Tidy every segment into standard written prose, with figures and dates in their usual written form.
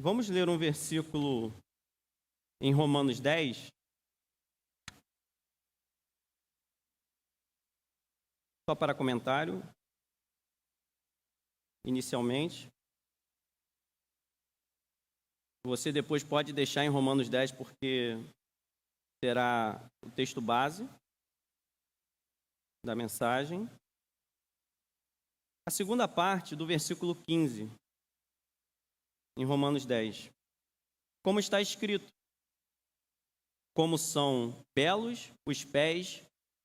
Vamos ler um versículo em Romanos 10. Só para comentário, inicialmente. Você depois pode deixar em Romanos 10, porque será o texto base da mensagem. A segunda parte do versículo 15, em Romanos 10. Como está escrito: como são belos os pés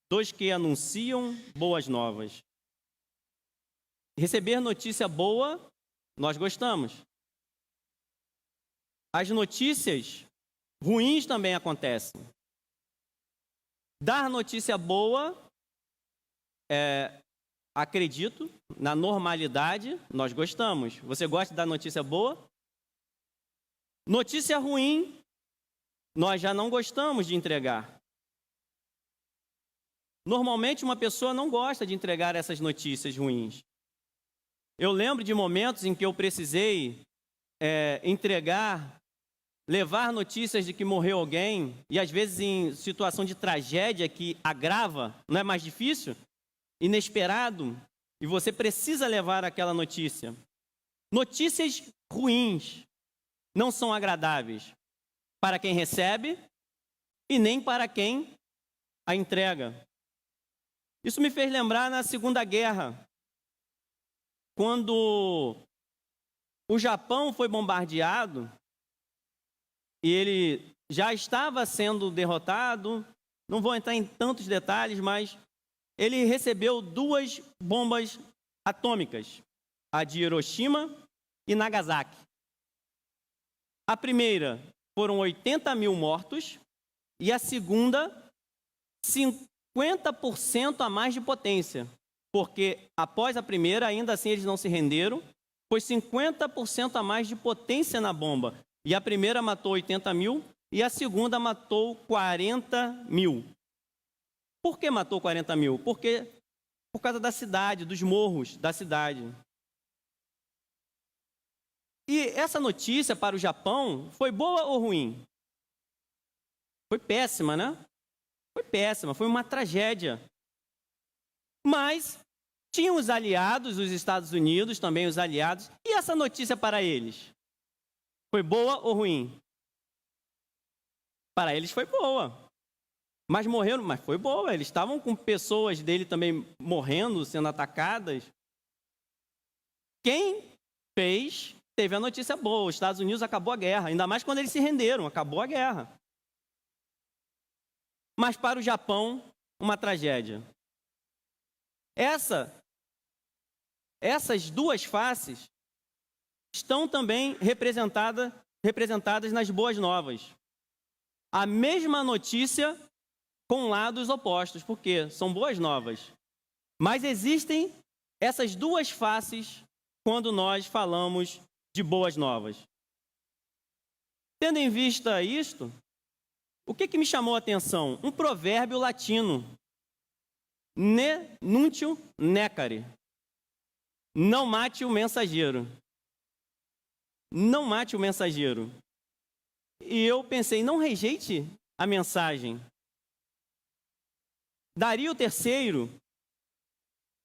dos que anunciam boas novas. Receber notícia boa, nós gostamos. As notícias ruins também acontecem. Dar notícia boa, acredito, na normalidade, nós gostamos. Você gosta de dar notícia boa? Notícia ruim, nós já não gostamos de entregar. Normalmente, uma pessoa não gosta de entregar essas notícias ruins. Eu lembro de momentos em que eu precisei levar notícias de que morreu alguém, e às vezes em situação de tragédia que agrava, não é mais difícil? Inesperado, e você precisa levar aquela notícia. Notícias ruins não são agradáveis para quem recebe e nem para quem a entrega. Isso me fez lembrar na Segunda Guerra, quando o Japão foi bombardeado e ele já estava sendo derrotado. Não vou entrar em tantos detalhes, mas ele recebeu 2 bombas atômicas, a de Hiroshima e Nagasaki. A primeira foram 80 mil mortos e a segunda 50% a mais de potência, porque após a primeira, ainda assim eles não se renderam, foi 50% a mais de potência na bomba. E a primeira matou 80 mil e a segunda matou 40 mil. Por que matou 40 mil? Porque por causa da cidade, dos morros da cidade. E essa notícia para o Japão foi boa ou ruim? Foi péssima, né? Foi péssima, foi uma tragédia. Mas tinham os aliados, os Estados Unidos, também os aliados. E essa notícia para eles? Foi boa ou ruim? Para eles foi boa. Mas morreram, mas foi boa. Eles estavam com pessoas dele também morrendo, sendo atacadas. Quem fez, teve a notícia boa. Os Estados Unidos acabou a guerra. Ainda mais quando eles se renderam, acabou a guerra. Mas para o Japão, uma tragédia. Essas duas faces estão também representadas nas boas novas. A mesma notícia com lados opostos, porque são boas novas. Mas existem essas duas faces quando nós falamos de boas novas. Tendo em vista isto, o que me chamou a atenção? Um provérbio latino. Ne nuntium necare. Não mate o mensageiro. Não mate o mensageiro. E eu pensei, não rejeite a mensagem. Dario III,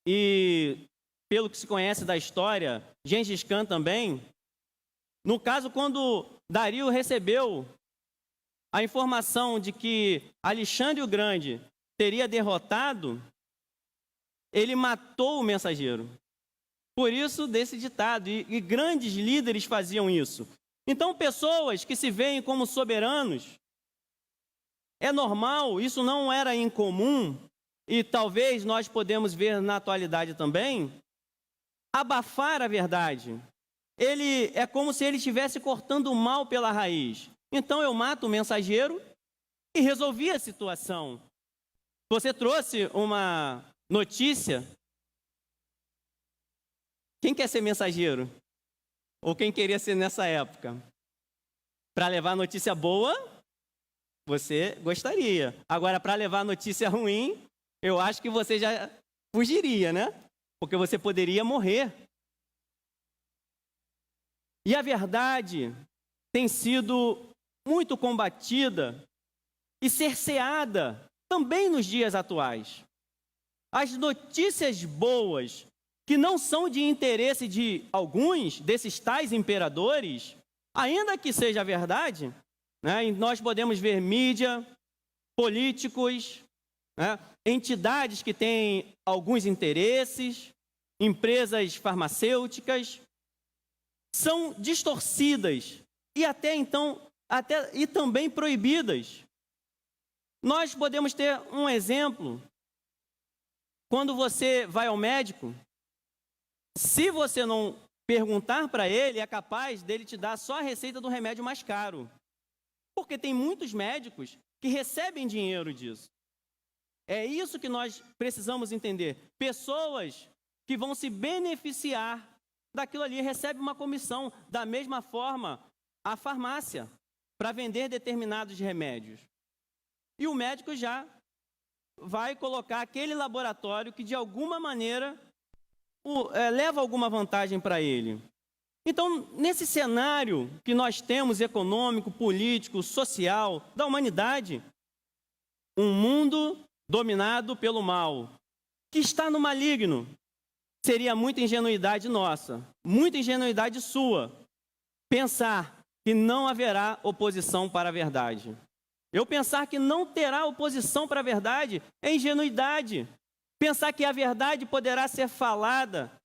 e pelo que se conhece da história, Gengis Khan também, no caso, quando Dario recebeu a informação de que Alexandre o Grande teria derrotado, ele matou o mensageiro. Por isso, desse ditado, e grandes líderes faziam isso. Então, pessoas que se veem como soberanos, é normal, isso não era incomum, e talvez nós podemos ver na atualidade também, abafar a verdade. Ele é como se ele estivesse cortando o mal pela raiz. Então, eu mato o mensageiro e resolvi a situação. Você trouxe uma notícia. Quem quer ser mensageiro? Ou quem queria ser nessa época? Para levar notícia boa, você gostaria. Agora, para levar notícia ruim, eu acho que você já fugiria, né? Porque você poderia morrer. E a verdade tem sido muito combatida e cerceada também nos dias atuais. As notícias boas, que não são de interesse de alguns desses tais imperadores, ainda que seja verdade, né, e nós podemos ver mídia, políticos, né, entidades que têm alguns interesses, empresas farmacêuticas, são distorcidas e e também proibidas. Nós podemos ter um exemplo. Quando você vai ao médico, se você não perguntar para ele, é capaz dele te dar só a receita do remédio mais caro. Porque tem muitos médicos que recebem dinheiro disso. É isso que nós precisamos entender. Pessoas que vão se beneficiar daquilo ali, recebem uma comissão. Da mesma forma, a farmácia, para vender determinados remédios. E o médico já vai colocar aquele laboratório que, de alguma maneira, leva alguma vantagem para ele. Então, nesse cenário que nós temos, econômico, político, social, da humanidade, um mundo dominado pelo mal, que está no maligno, seria muita ingenuidade nossa, muita ingenuidade sua, pensar que não haverá oposição para a verdade. Eu pensar que não terá oposição para a verdade é ingenuidade. Pensar que a verdade poderá ser falada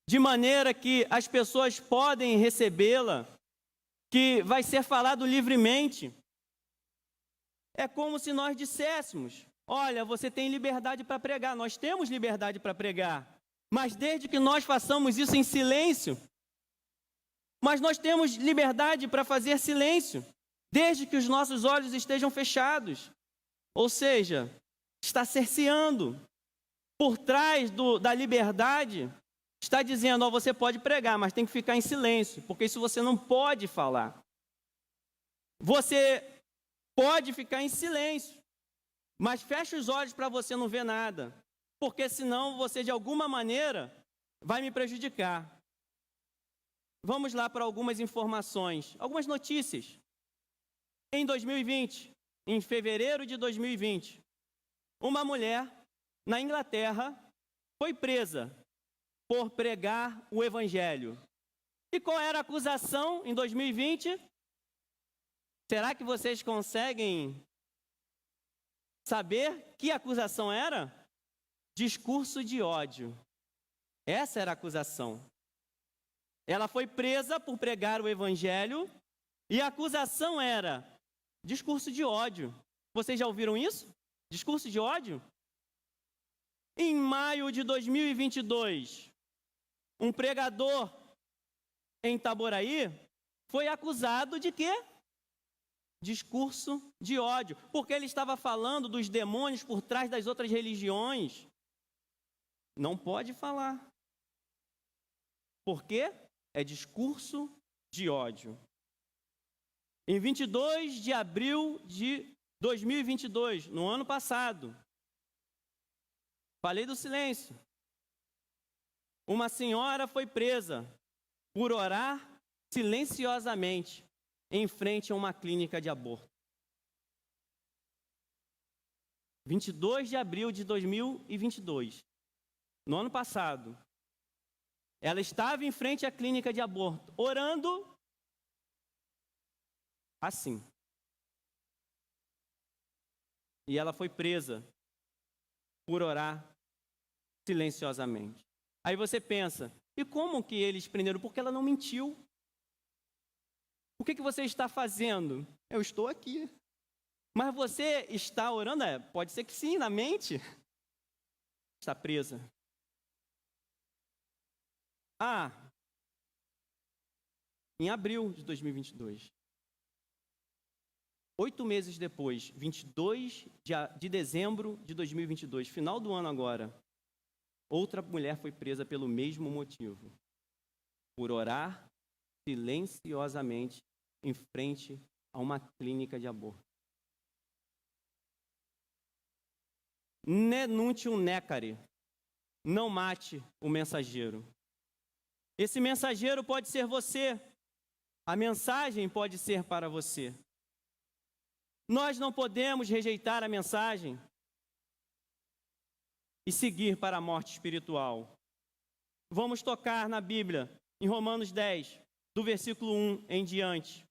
de maneira que as pessoas podem recebê-la, que vai ser falado livremente. É como se nós disséssemos: olha, você tem liberdade para pregar. Nós temos liberdade para pregar, mas desde que nós façamos isso em silêncio. Mas nós temos liberdade para fazer silêncio, desde que os nossos olhos estejam fechados. Ou seja, está cerceando. Por trás da liberdade, está dizendo: ó, você pode pregar, mas tem que ficar em silêncio, porque isso você não pode falar. Você pode ficar em silêncio, mas fecha os olhos para você não ver nada, porque senão você, de alguma maneira, vai me prejudicar. Vamos lá para algumas informações, algumas notícias. Em 2020, em fevereiro de 2020, uma mulher na Inglaterra foi presa por pregar o Evangelho. E qual era a acusação em 2020? Será que vocês conseguem saber que acusação era? Discurso de ódio. Essa era a acusação. Ela foi presa por pregar o Evangelho e a acusação era discurso de ódio. Vocês já ouviram isso? Discurso de ódio? Em maio de 2022, um pregador em Itaboraí foi acusado de quê? Discurso de ódio, porque ele estava falando dos demônios por trás das outras religiões. Não pode falar. Por quê? É discurso de ódio. Em 22 de abril de 2022, no ano passado, falei do silêncio. Uma senhora foi presa por orar silenciosamente em frente a uma clínica de aborto. 22 de abril de 2022, no ano passado, ela estava em frente à clínica de aborto, orando assim. E ela foi presa por orar silenciosamente. Aí você pensa: e como que eles prenderam? Porque ela não mentiu. O que você está fazendo? Eu estou aqui. Mas você está orando? Pode ser que sim, na mente. Está presa. Em abril de 2022. 8 meses depois, 22 de dezembro de 2022, final do ano agora, outra mulher foi presa pelo mesmo motivo, por orar silenciosamente em frente a uma clínica de aborto. Nenuntium necare, não mate o mensageiro. Esse mensageiro pode ser você. A mensagem pode ser para você. Nós não podemos rejeitar a mensagem e seguir para a morte espiritual. Vamos tocar na Bíblia, em Romanos 10, do versículo 1 em diante.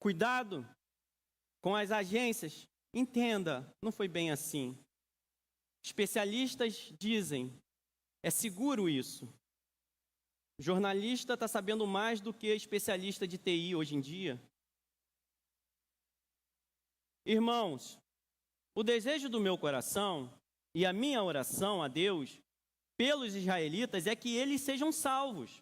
Cuidado com as agências. Entenda, não foi bem assim. Especialistas dizem, é seguro isso. O jornalista está sabendo mais do que especialista de TI hoje em dia. Irmãos, o desejo do meu coração e a minha oração a Deus pelos israelitas é que eles sejam salvos,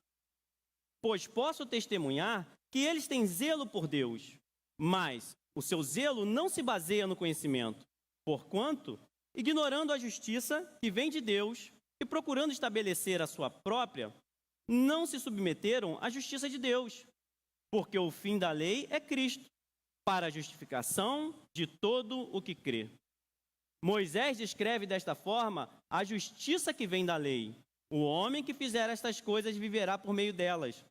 pois posso testemunhar que eles têm zelo por Deus, mas o seu zelo não se baseia no conhecimento, porquanto, ignorando a justiça que vem de Deus e procurando estabelecer a sua própria, não se submeteram à justiça de Deus, porque o fim da lei é Cristo, para a justificação de todo o que crê. Moisés descreve desta forma a justiça que vem da lei. O homem que fizer estas coisas viverá por meio delas.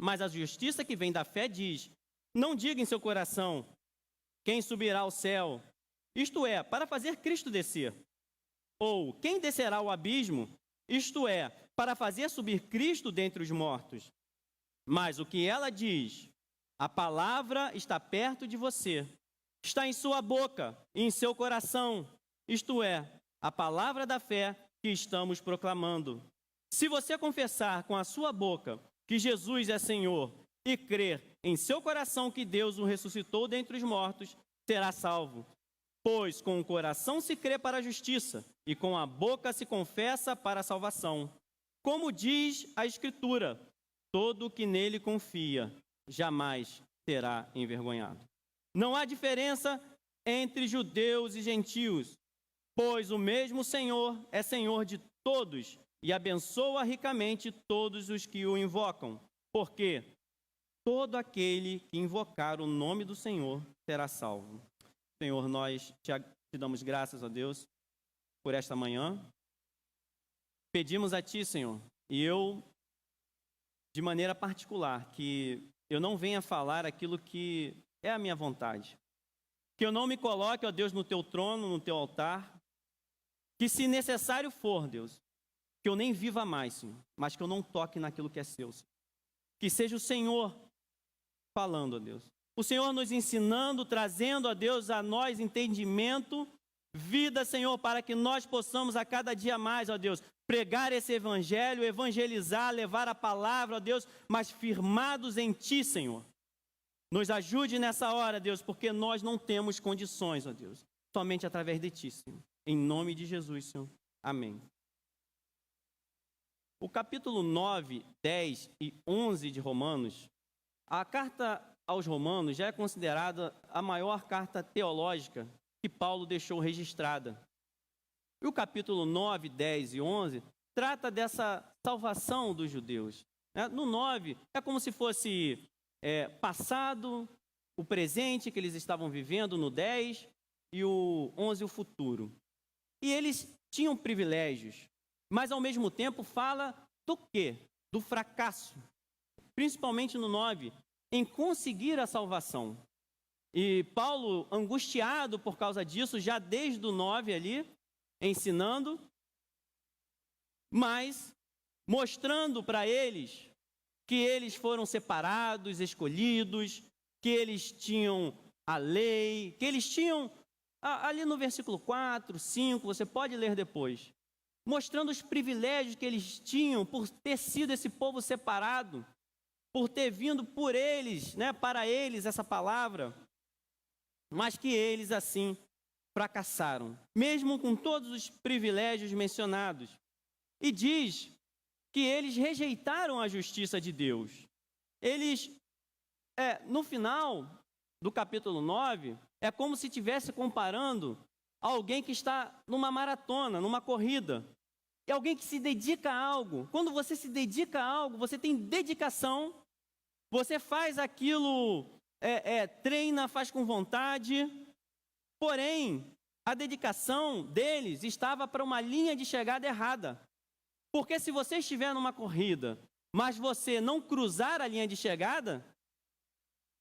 Mas a justiça que vem da fé diz, não diga em seu coração, quem subirá ao céu? Isto é, para fazer Cristo descer. Ou, quem descerá ao abismo? Isto é, para fazer subir Cristo dentre os mortos. Mas o que ela diz, a palavra está perto de você, está em sua boca e em seu coração, isto é, a palavra da fé que estamos proclamando. Se você confessar com a sua boca que Jesus é Senhor e crer em seu coração que Deus o ressuscitou dentre os mortos, será salvo. Pois com o coração se crê para a justiça e com a boca se confessa para a salvação. Como diz a Escritura, todo o que nele confia jamais será envergonhado. Não há diferença entre judeus e gentios, pois o mesmo Senhor é Senhor de todos e abençoa ricamente todos os que o invocam, porque todo aquele que invocar o nome do Senhor será salvo. Senhor, nós te damos graças a Deus por esta manhã. Pedimos a Ti, Senhor, e eu, de maneira particular, que eu não venha falar aquilo que é a minha vontade. Que eu não me coloque, ó Deus, no Teu trono, no Teu altar. Que se necessário for, Deus, que eu nem viva mais, Senhor, mas que eu não toque naquilo que é Seu, Senhor. Que seja o Senhor falando, ó Deus. O Senhor nos ensinando, trazendo, ó Deus, a nós entendimento, vida, Senhor, para que nós possamos a cada dia mais, ó Deus, pregar esse evangelho, evangelizar, levar a palavra, ó Deus, mas firmados em Ti, Senhor. Nos ajude nessa hora, Deus, porque nós não temos condições, ó Deus, somente através de Ti, Senhor. Em nome de Jesus, Senhor. Amém. O capítulo 9, 10 e 11 de Romanos, a carta aos Romanos já é considerada a maior carta teológica que Paulo deixou registrada. E o capítulo 9, 10 e 11 trata dessa salvação dos judeus. No 9, é como se fosse passado, o presente que eles estavam vivendo no 10 e o 11, o futuro. E eles tinham privilégios, mas ao mesmo tempo fala do quê? Do fracasso, principalmente no 9, em conseguir a salvação. E Paulo, angustiado por causa disso, já desde o 9 ali, ensinando, mas mostrando para eles que eles foram separados, escolhidos, que eles tinham a lei, que eles tinham, ali no versículo 4, 5, você pode ler depois, mostrando os privilégios que eles tinham por ter sido esse povo separado, por ter vindo por eles, para eles essa palavra, mas que eles assim fracassaram, mesmo com todos os privilégios mencionados. E diz que eles rejeitaram a justiça de Deus. Eles, no final do capítulo 9, é como se estivesse comparando alguém que está numa maratona, numa corrida, e alguém que se dedica a algo. Quando você se dedica a algo, você tem dedicação, você faz aquilo, treina, faz com vontade, Porém, a dedicação deles estava para uma linha de chegada errada. Porque se você estiver numa corrida, mas você não cruzar a linha de chegada,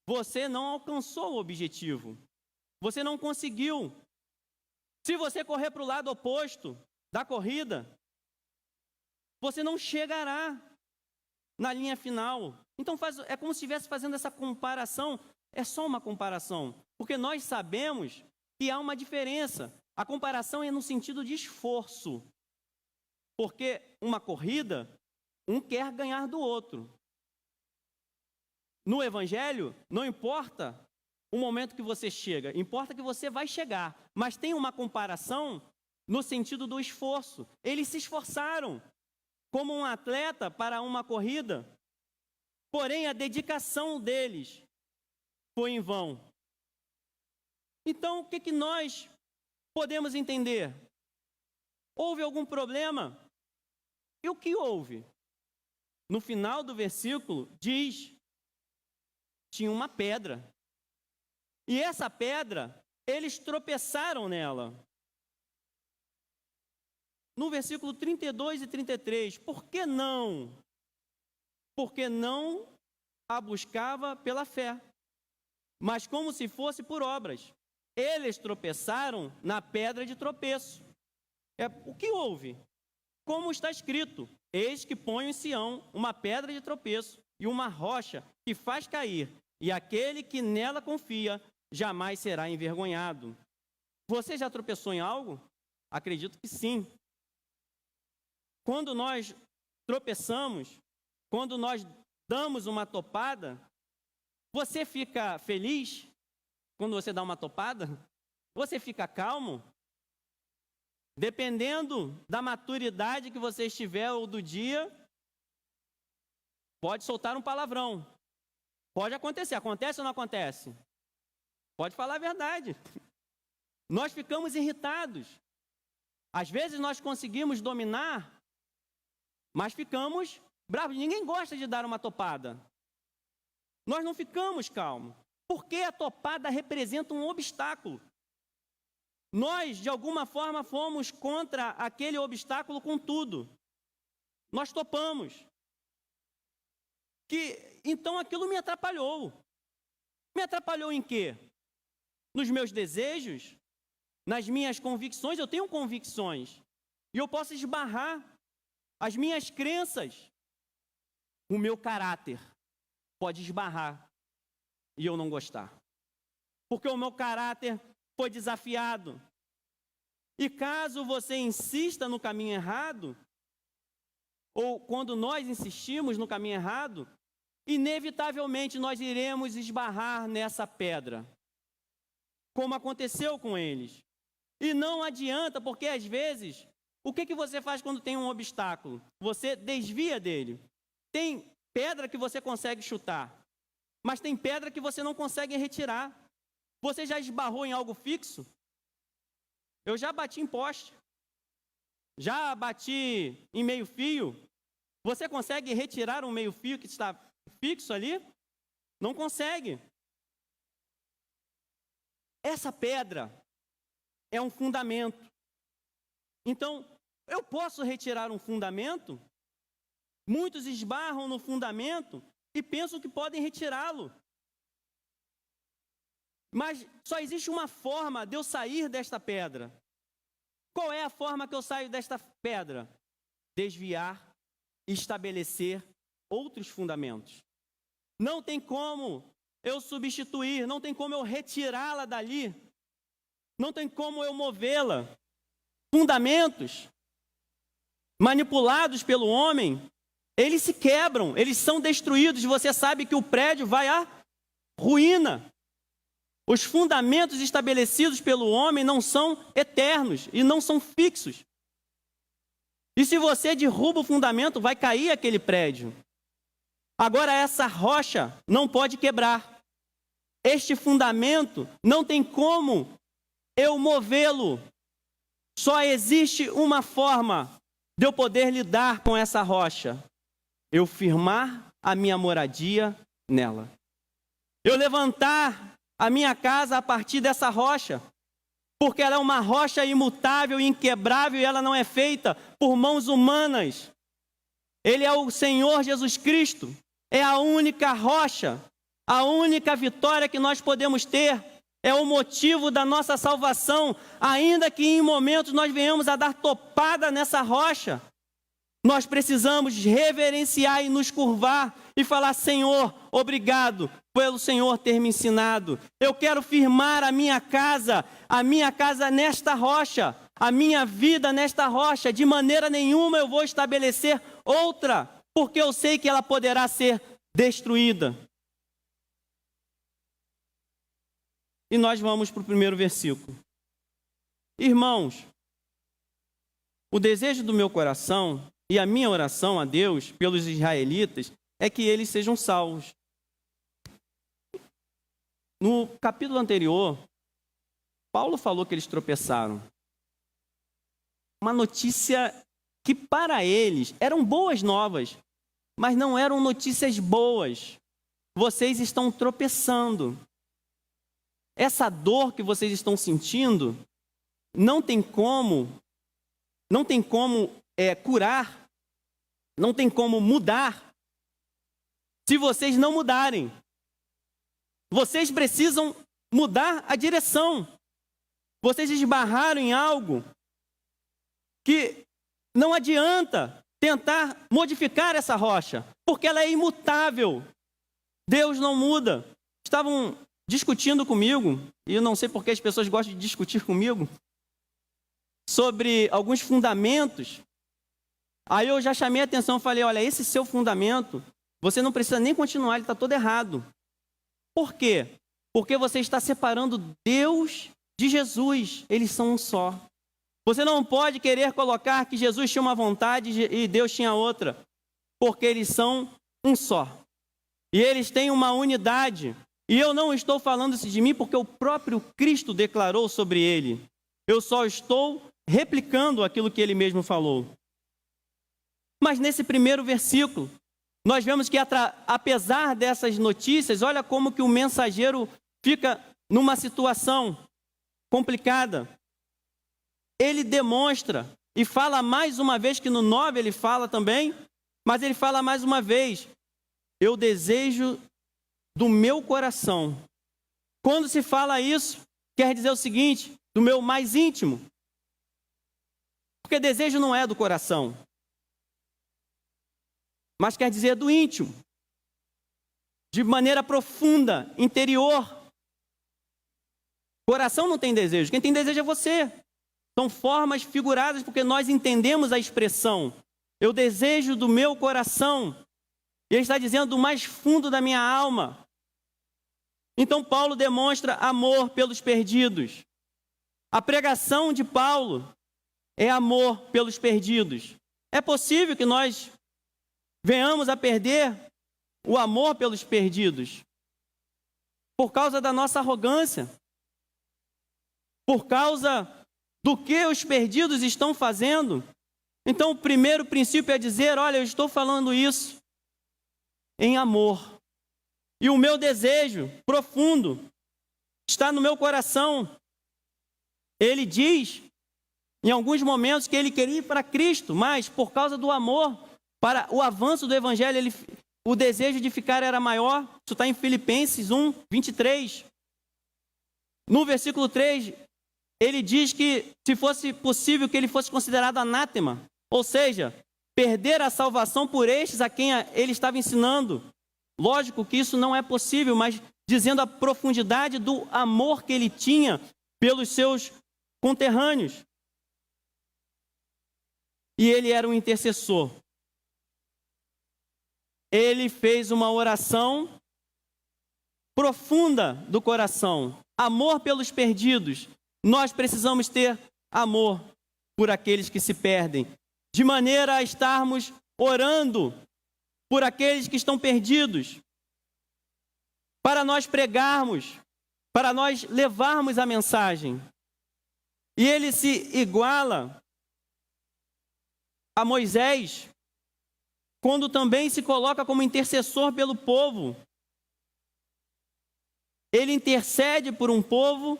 você não alcançou o objetivo. Você não conseguiu. Se você correr para o lado oposto da corrida, você não chegará na linha final. Então é como se estivesse fazendo essa comparação. É só uma comparação. Porque nós sabemos que há uma diferença. A comparação é no sentido de esforço. Porque uma corrida, um quer ganhar do outro. No Evangelho, não importa o momento que você chega, importa que você vai chegar. Mas tem uma comparação no sentido do esforço. Eles se esforçaram como um atleta para uma corrida, porém a dedicação deles foi em vão. Então, o que nós podemos entender? Houve algum problema? E o que houve? No final do versículo diz: tinha uma pedra. E essa pedra, eles tropeçaram nela. No versículo 32 e 33, por que não? Porque não a buscava pela fé, mas como se fosse por obras. Eles tropeçaram na pedra de tropeço. O que houve? Como está escrito: eis que ponho em Sião uma pedra de tropeço e uma rocha que faz cair, e aquele que nela confia jamais será envergonhado. Você já tropeçou em algo? Acredito que sim. Quando nós tropeçamos, quando nós damos uma topada, você fica feliz quando você dá uma topada? Você fica calmo? Dependendo da maturidade que você estiver ou do dia, pode soltar um palavrão. Pode acontecer. Acontece ou não acontece? Pode falar a verdade. Nós ficamos irritados. Às vezes nós conseguimos dominar, mas ficamos bravos. Ninguém gosta de dar uma topada. Nós não ficamos calmos. Porque a topada representa um obstáculo. Nós, de alguma forma, fomos contra aquele obstáculo com tudo. Nós topamos. Então aquilo me atrapalhou. Me atrapalhou em quê? Nos meus desejos, nas minhas convicções. Eu tenho convicções. E eu posso esbarrar as minhas crenças. O meu caráter pode esbarrar e eu não gostar. Porque o meu caráter foi desafiado. E caso você insista no caminho errado, ou quando nós insistimos no caminho errado, inevitavelmente nós iremos esbarrar nessa pedra, como aconteceu com eles. E não adianta, porque às vezes, o que você faz quando tem um obstáculo? Você desvia dele. Tem pedra que você consegue chutar, mas tem pedra que você não consegue retirar. Você já esbarrou em algo fixo? Eu já bati em poste. Já bati em meio-fio. Você consegue retirar um meio-fio que está fixo ali? Não consegue. Essa pedra é um fundamento. Então, eu posso retirar um fundamento? Muitos esbarram no fundamento e pensam que podem retirá-lo. Mas só existe uma forma de eu sair desta pedra. Qual é a forma que eu saio desta pedra? Desviar e estabelecer outros fundamentos. Não tem como eu substituir, não tem como eu retirá-la dali. Não tem como eu movê-la. Fundamentos manipulados pelo homem, eles se quebram, eles são destruídos. Você sabe que o prédio vai à ruína. Os fundamentos estabelecidos pelo homem não são eternos e não são fixos. E se você derruba o fundamento, vai cair aquele prédio. Agora, essa rocha não pode quebrar. Este fundamento não tem como eu movê-lo. Só existe uma forma de eu poder lidar com essa rocha: eu firmar a minha moradia nela. Eu levantar a minha casa a partir dessa rocha. porque ela é uma rocha imutável e inquebrável e ela não é feita por mãos humanas. Ele é o Senhor Jesus Cristo, é a única rocha, a única vitória que nós podemos ter, é o motivo da nossa salvação, ainda que em momentos nós venhamos a dar topada nessa rocha. Nós precisamos reverenciar e nos curvar e falar: Senhor, obrigado pelo Senhor ter me ensinado. Eu quero firmar a minha casa nesta rocha, a minha vida nesta rocha. De maneira nenhuma eu vou estabelecer outra, porque eu sei que ela poderá ser destruída. E nós vamos para o primeiro versículo. Irmãos, o desejo do meu coração e a minha oração a Deus pelos israelitas é que eles sejam salvos. No capítulo anterior, Paulo falou que eles tropeçaram. Uma notícia que para eles eram boas novas, mas não eram notícias boas. Vocês estão tropeçando. Essa dor que vocês estão sentindo não tem como curar, não tem como mudar, se vocês não mudarem. Vocês precisam mudar a direção. Vocês esbarraram em algo que não adianta tentar modificar essa rocha, porque ela é imutável. Deus não muda. Estavam discutindo comigo, e eu não sei porque as pessoas gostam de discutir comigo, sobre alguns fundamentos. Aí eu já chamei a atenção e falei: olha, esse seu fundamento, você não precisa nem continuar, ele está todo errado. Por quê? Porque você está separando Deus de Jesus. Eles são um só. Você não pode querer colocar que Jesus tinha uma vontade e Deus tinha outra, porque eles são um só. E eles têm uma unidade. E eu não estou falando isso de mim porque o próprio Cristo declarou sobre ele. Eu só estou replicando aquilo que ele mesmo falou. Mas nesse primeiro versículo, nós vemos que apesar dessas notícias, olha como que o mensageiro fica numa situação complicada. Ele demonstra e fala mais uma vez, que no 9 ele fala também, mas ele fala mais uma vez: eu desejo do meu coração. Quando se fala isso, quer dizer o seguinte: do meu mais íntimo. Porque desejo não é do coração, mas quer dizer do íntimo, de maneira profunda, interior. Coração não tem desejo, quem tem desejo é você. São formas figuradas porque nós entendemos a expressão. Eu desejo do meu coração. E ele está dizendo do mais fundo da minha alma. Então Paulo demonstra amor pelos perdidos. A pregação de Paulo é amor pelos perdidos. É possível que nós venhamos a perder o amor pelos perdidos por causa da nossa arrogância, por causa do que os perdidos estão fazendo. Então o primeiro princípio é dizer: olha, eu estou falando isso em amor. E o meu desejo profundo está no meu coração. Ele diz, em alguns momentos, que ele queria ir para Cristo, mas por causa do amor, para o avanço do Evangelho, o desejo de ficar era maior. Isso está em Filipenses 1, 23. No versículo 3, ele diz que se fosse possível que ele fosse considerado anátema, ou seja, perder a salvação por estes a quem ele estava ensinando. Lógico que isso não é possível, mas dizendo a profundidade do amor que ele tinha pelos seus conterrâneos. E ele era um intercessor. Ele fez uma oração profunda do coração. Amor pelos perdidos. Nós precisamos ter amor por aqueles que se perdem, de maneira a estarmos orando por aqueles que estão perdidos, para nós pregarmos, para nós levarmos a mensagem. E ele se iguala a Moisés, quando também se coloca como intercessor pelo povo. Ele intercede por um povo,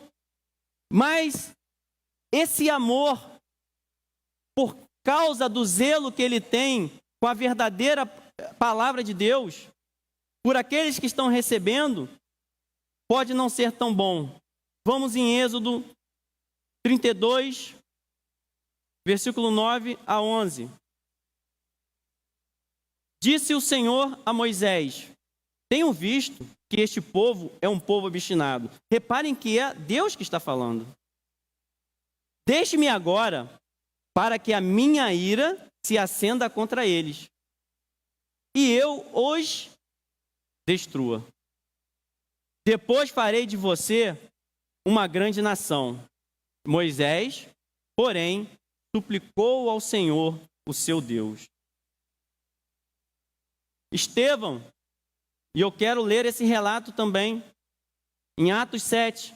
mas esse amor, por causa do zelo que ele tem com a verdadeira palavra de Deus, por aqueles que estão recebendo, pode não ser tão bom. Vamos em Êxodo 32, versículo 9 a 11. Disse o Senhor a Moisés: tenho visto que este povo é um povo obstinado. Reparem que é Deus que está falando. Deixe-me agora, para que a minha ira se acenda contra eles, e eu os destrua. Depois farei de você uma grande nação. Moisés, porém, suplicou ao Senhor, o seu Deus. Estevão, e eu quero ler esse relato também, em Atos 7.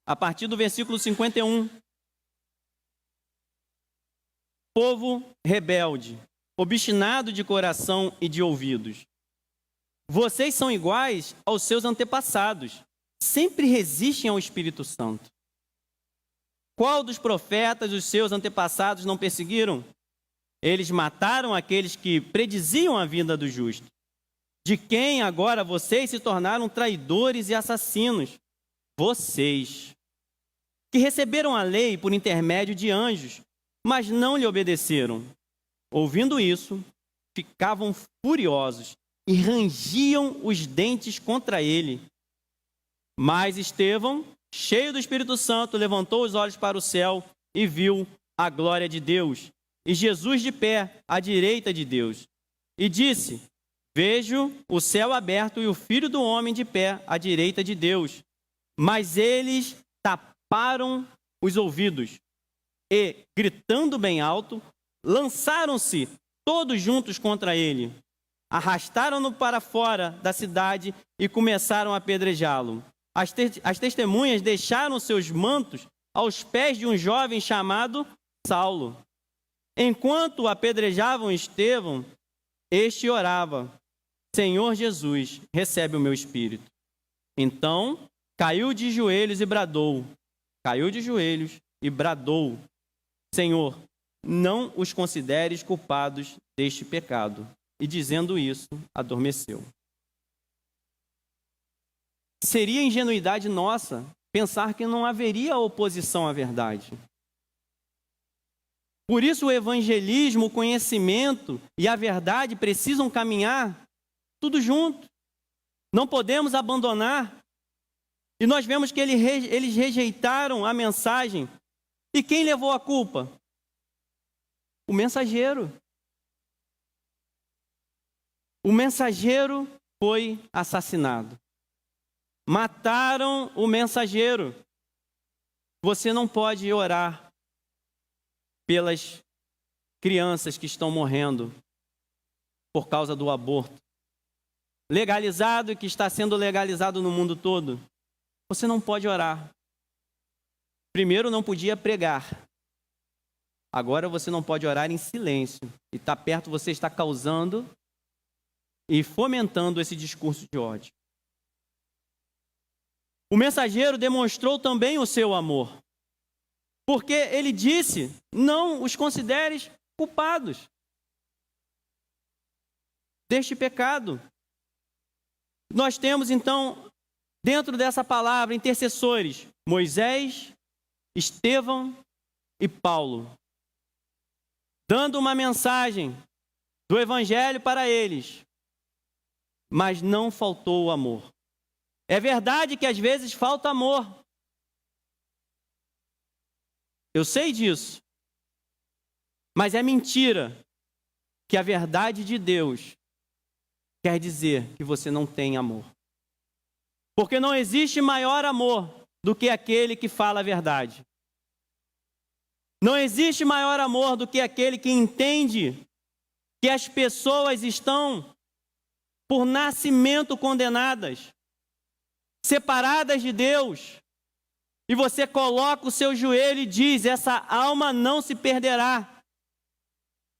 A partir do versículo 51. Povo rebelde, obstinado de coração e de ouvidos. Vocês são iguais aos seus antepassados, sempre resistem ao Espírito Santo. Qual dos profetas os seus antepassados não perseguiram? Eles mataram aqueles que prediziam a vinda do justo, de quem agora vocês se tornaram traidores e assassinos. Vocês, que receberam a lei por intermédio de anjos, mas não lhe obedeceram. Ouvindo isso, ficavam furiosos e rangiam os dentes contra ele. Mas Estevão, cheio do Espírito Santo, levantou os olhos para o céu e viu a glória de Deus, e Jesus de pé à direita de Deus. E disse: vejo o céu aberto e o Filho do Homem de pé à direita de Deus. Mas eles taparam os ouvidos e, gritando bem alto, lançaram-se todos juntos contra ele. Arrastaram-no para fora da cidade e começaram a apedrejá-lo. As testemunhas deixaram seus mantos aos pés de um jovem chamado Saulo. Enquanto apedrejavam Estevão, este orava: Senhor Jesus, recebe o meu espírito. Então caiu de joelhos e bradou. Senhor, não os consideres culpados deste pecado. E dizendo isso, adormeceu. Seria ingenuidade nossa pensar que não haveria oposição à verdade. Por isso o evangelismo, o conhecimento e a verdade precisam caminhar tudo junto. Não podemos abandonar. E nós vemos que eles rejeitaram a mensagem. E quem levou a culpa? O mensageiro. O mensageiro foi assassinado. Mataram o mensageiro. Você não pode orar pelas crianças que estão morrendo por causa do aborto legalizado e que está sendo legalizado no mundo todo. Você não pode orar. Primeiro não podia pregar. Agora você não pode orar em silêncio. E está perto, você está causando e fomentando esse discurso de ódio. O mensageiro demonstrou também o seu amor. Porque ele disse: não os consideres culpados deste pecado. Nós temos então, dentro dessa palavra, intercessores: Moisés, Estevão e Paulo, dando uma mensagem do evangelho para eles. Mas não faltou o amor. É verdade que às vezes falta amor. Eu sei disso. Mas é mentira que a verdade de Deus quer dizer que você não tem amor. Porque não existe maior amor do que aquele que fala a verdade. Não existe maior amor do que aquele que entende que as pessoas estão por nascimento condenadas, separadas de Deus, e você coloca o seu joelho e diz: essa alma não se perderá.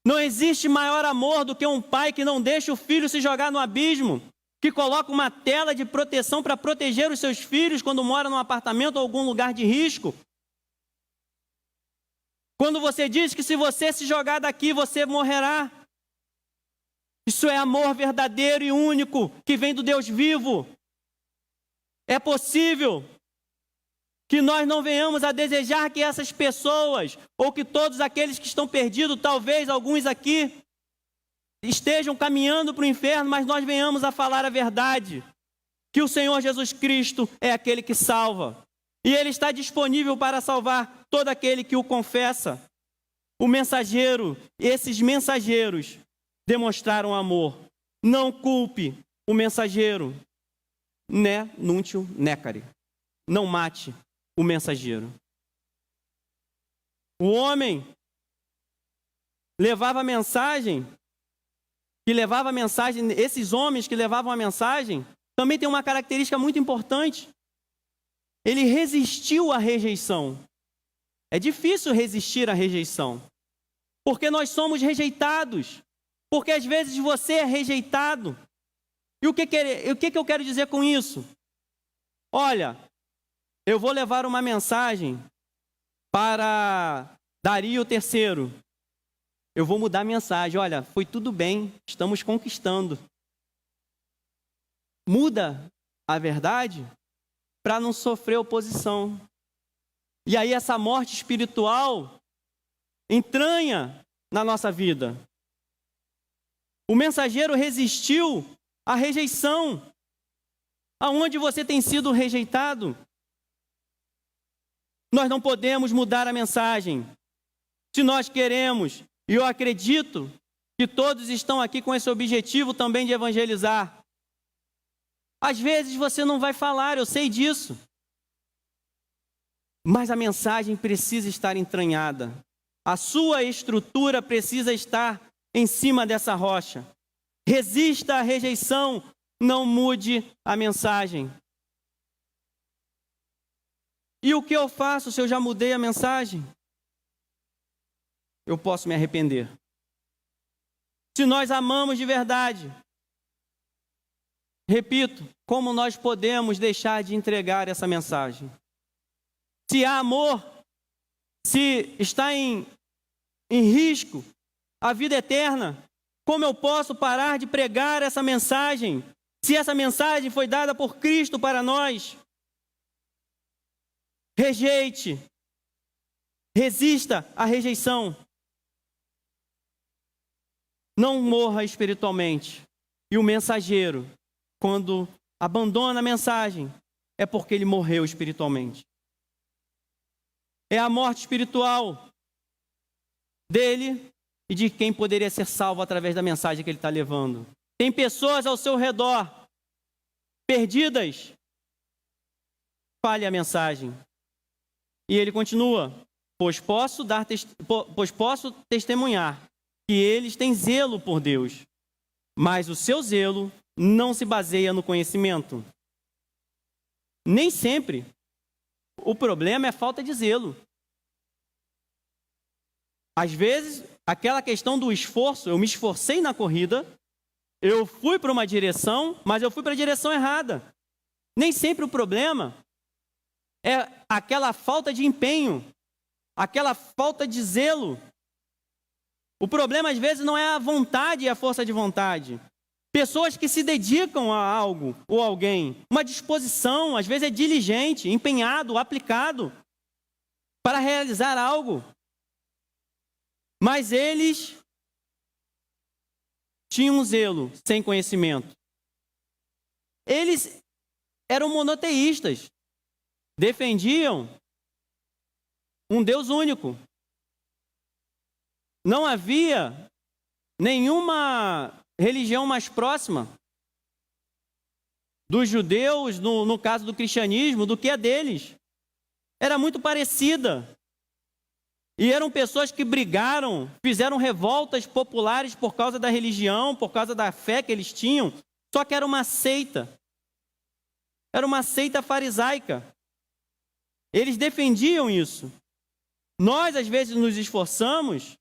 Não existe maior amor do que um pai que não deixa o filho se jogar no abismo, que coloca uma tela de proteção para proteger os seus filhos quando mora num apartamento ou algum lugar de risco. Quando você diz que se você se jogar daqui, você morrerá. Isso é amor verdadeiro e único, que vem do Deus vivo. É possível que nós não venhamos a desejar que essas pessoas, ou que todos aqueles que estão perdidos, talvez alguns aqui, estejam caminhando para o inferno, mas nós venhamos a falar a verdade, que o Senhor Jesus Cristo é aquele que salva, e Ele está disponível para salvar todo aquele que o confessa. O mensageiro, esses mensageiros demonstraram amor. Não culpe o mensageiro, né, nuntium necare. Não mate o mensageiro. O homem levava a mensagem, esses homens que levavam a mensagem, também tem uma característica muito importante. Ele resistiu à rejeição. É difícil resistir à rejeição, porque nós somos rejeitados, porque às vezes você é rejeitado. E o que eu quero dizer com isso? Olha, eu vou levar uma mensagem para Dario III. Eu vou mudar a mensagem. Olha, foi tudo bem, estamos conquistando. Muda a verdade para não sofrer oposição. E aí essa morte espiritual entranha na nossa vida. O mensageiro resistiu à rejeição. Aonde você tem sido rejeitado? Nós não podemos mudar a mensagem. Se nós queremos, e eu acredito que todos estão aqui com esse objetivo também de evangelizar. Às vezes você não vai falar, eu sei disso. Mas a mensagem precisa estar entranhada. A sua estrutura precisa estar em cima dessa rocha. Resista à rejeição, não mude a mensagem. E o que eu faço se eu já mudei a mensagem? Eu posso me arrepender. Se nós amamos de verdade, repito, como nós podemos deixar de entregar essa mensagem? Se há amor, se está em risco a vida eterna, como eu posso parar de pregar essa mensagem, se essa mensagem foi dada por Cristo para nós? Rejeite, resista à rejeição. Não morra espiritualmente. E o mensageiro, quando abandona a mensagem, é porque ele morreu espiritualmente. É a morte espiritual dele e de quem poderia ser salvo através da mensagem que ele está levando. Tem pessoas ao seu redor, perdidas. Fale a mensagem. E ele continua, pois posso testemunhar que eles têm zelo por Deus, mas o seu zelo não se baseia no conhecimento. Nem sempre o problema é falta de zelo. Às vezes, aquela questão do esforço, eu me esforcei na corrida, eu fui para uma direção, mas eu fui para a direção errada. Nem sempre o problema é aquela falta de empenho, aquela falta de zelo. O problema, às vezes, não é a vontade e a força de vontade. Pessoas que se dedicam a algo ou alguém, uma disposição, às vezes é diligente, empenhado, aplicado para realizar algo. Mas eles tinham um zelo sem conhecimento. Eles eram monoteístas, defendiam um Deus único. Não havia nenhuma religião mais próxima dos judeus, no caso do cristianismo, do que a deles. Era muito parecida. E eram pessoas que brigaram, fizeram revoltas populares por causa da religião, por causa da fé que eles tinham. Só que era uma seita. Era uma seita farisaica. Eles defendiam isso. Nós, às vezes, nos esforçamos,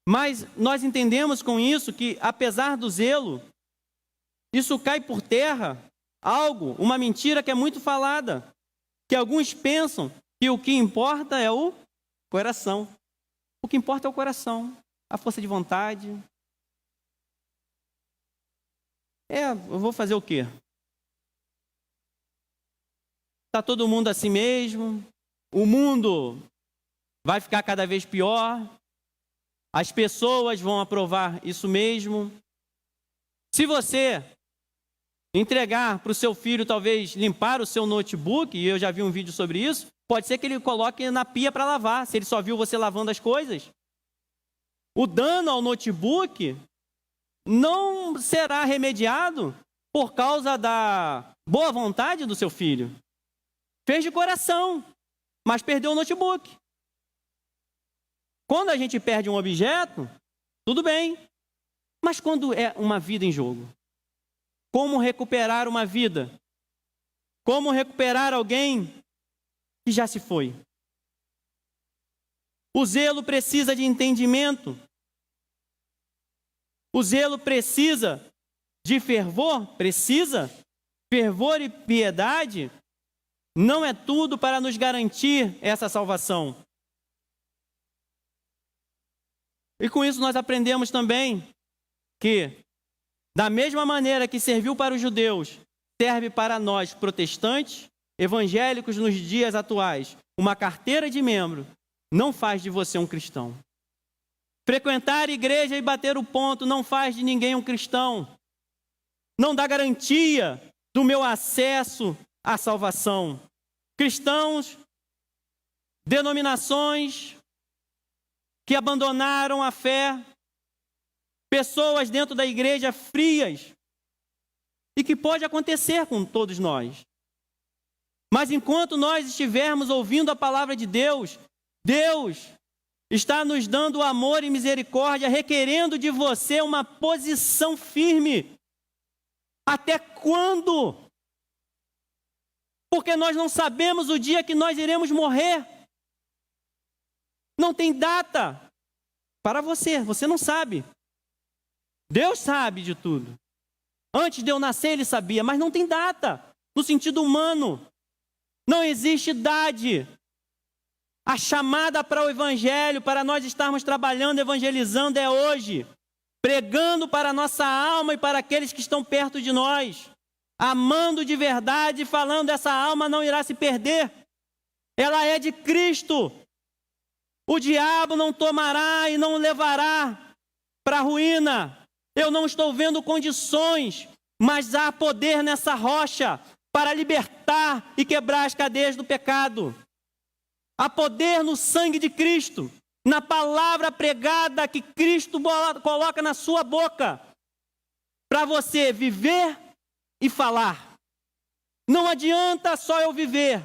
mas nós entendemos com isso que, apesar do zelo, isso cai por terra uma mentira que é muito falada, que alguns pensam que o que importa é o coração. O que importa é o coração, a força de vontade. Eu vou fazer o quê? Está todo mundo assim mesmo, o mundo vai ficar cada vez pior, as pessoas vão aprovar isso mesmo. Se você entregar para o seu filho, talvez, limpar o seu notebook, e eu já vi um vídeo sobre isso, pode ser que ele coloque na pia para lavar, se ele só viu você lavando as coisas. O dano ao notebook não será remediado por causa da boa vontade do seu filho. Fez de coração, mas perdeu o notebook. Quando a gente perde um objeto, tudo bem. Mas quando é uma vida em jogo? Como recuperar uma vida? Como recuperar alguém que já se foi? O zelo precisa de entendimento. O zelo precisa de fervor? Precisa. Fervor e piedade não é tudo para nos garantir essa salvação. E com isso nós aprendemos também que, da mesma maneira que serviu para os judeus, serve para nós, protestantes, evangélicos nos dias atuais. Uma carteira de membro não faz de você um cristão. Frequentar a igreja e bater o ponto não faz de ninguém um cristão. Não dá garantia do meu acesso à salvação. Cristãos, denominações que abandonaram a fé, pessoas dentro da igreja frias, e que pode acontecer com todos nós. Mas enquanto nós estivermos ouvindo a palavra de Deus, Deus está nos dando amor e misericórdia, requerendo de você uma posição firme. Até quando? Porque nós não sabemos o dia que nós iremos morrer. Não tem data para você, você não sabe. Deus sabe de tudo. Antes de eu nascer, Ele sabia, mas não tem data, no sentido humano. Não existe idade. A chamada para o Evangelho, para nós estarmos trabalhando, evangelizando, é hoje. Pregando para a nossa alma e para aqueles que estão perto de nós. Amando de verdade, falando, essa alma não irá se perder. Ela é de Cristo. O diabo não tomará e não levará para a ruína. Eu não estou vendo condições, mas há poder nessa rocha para libertar e quebrar as cadeias do pecado. Há poder no sangue de Cristo, na palavra pregada que Cristo coloca na sua boca, para você viver e falar. Não adianta só eu viver,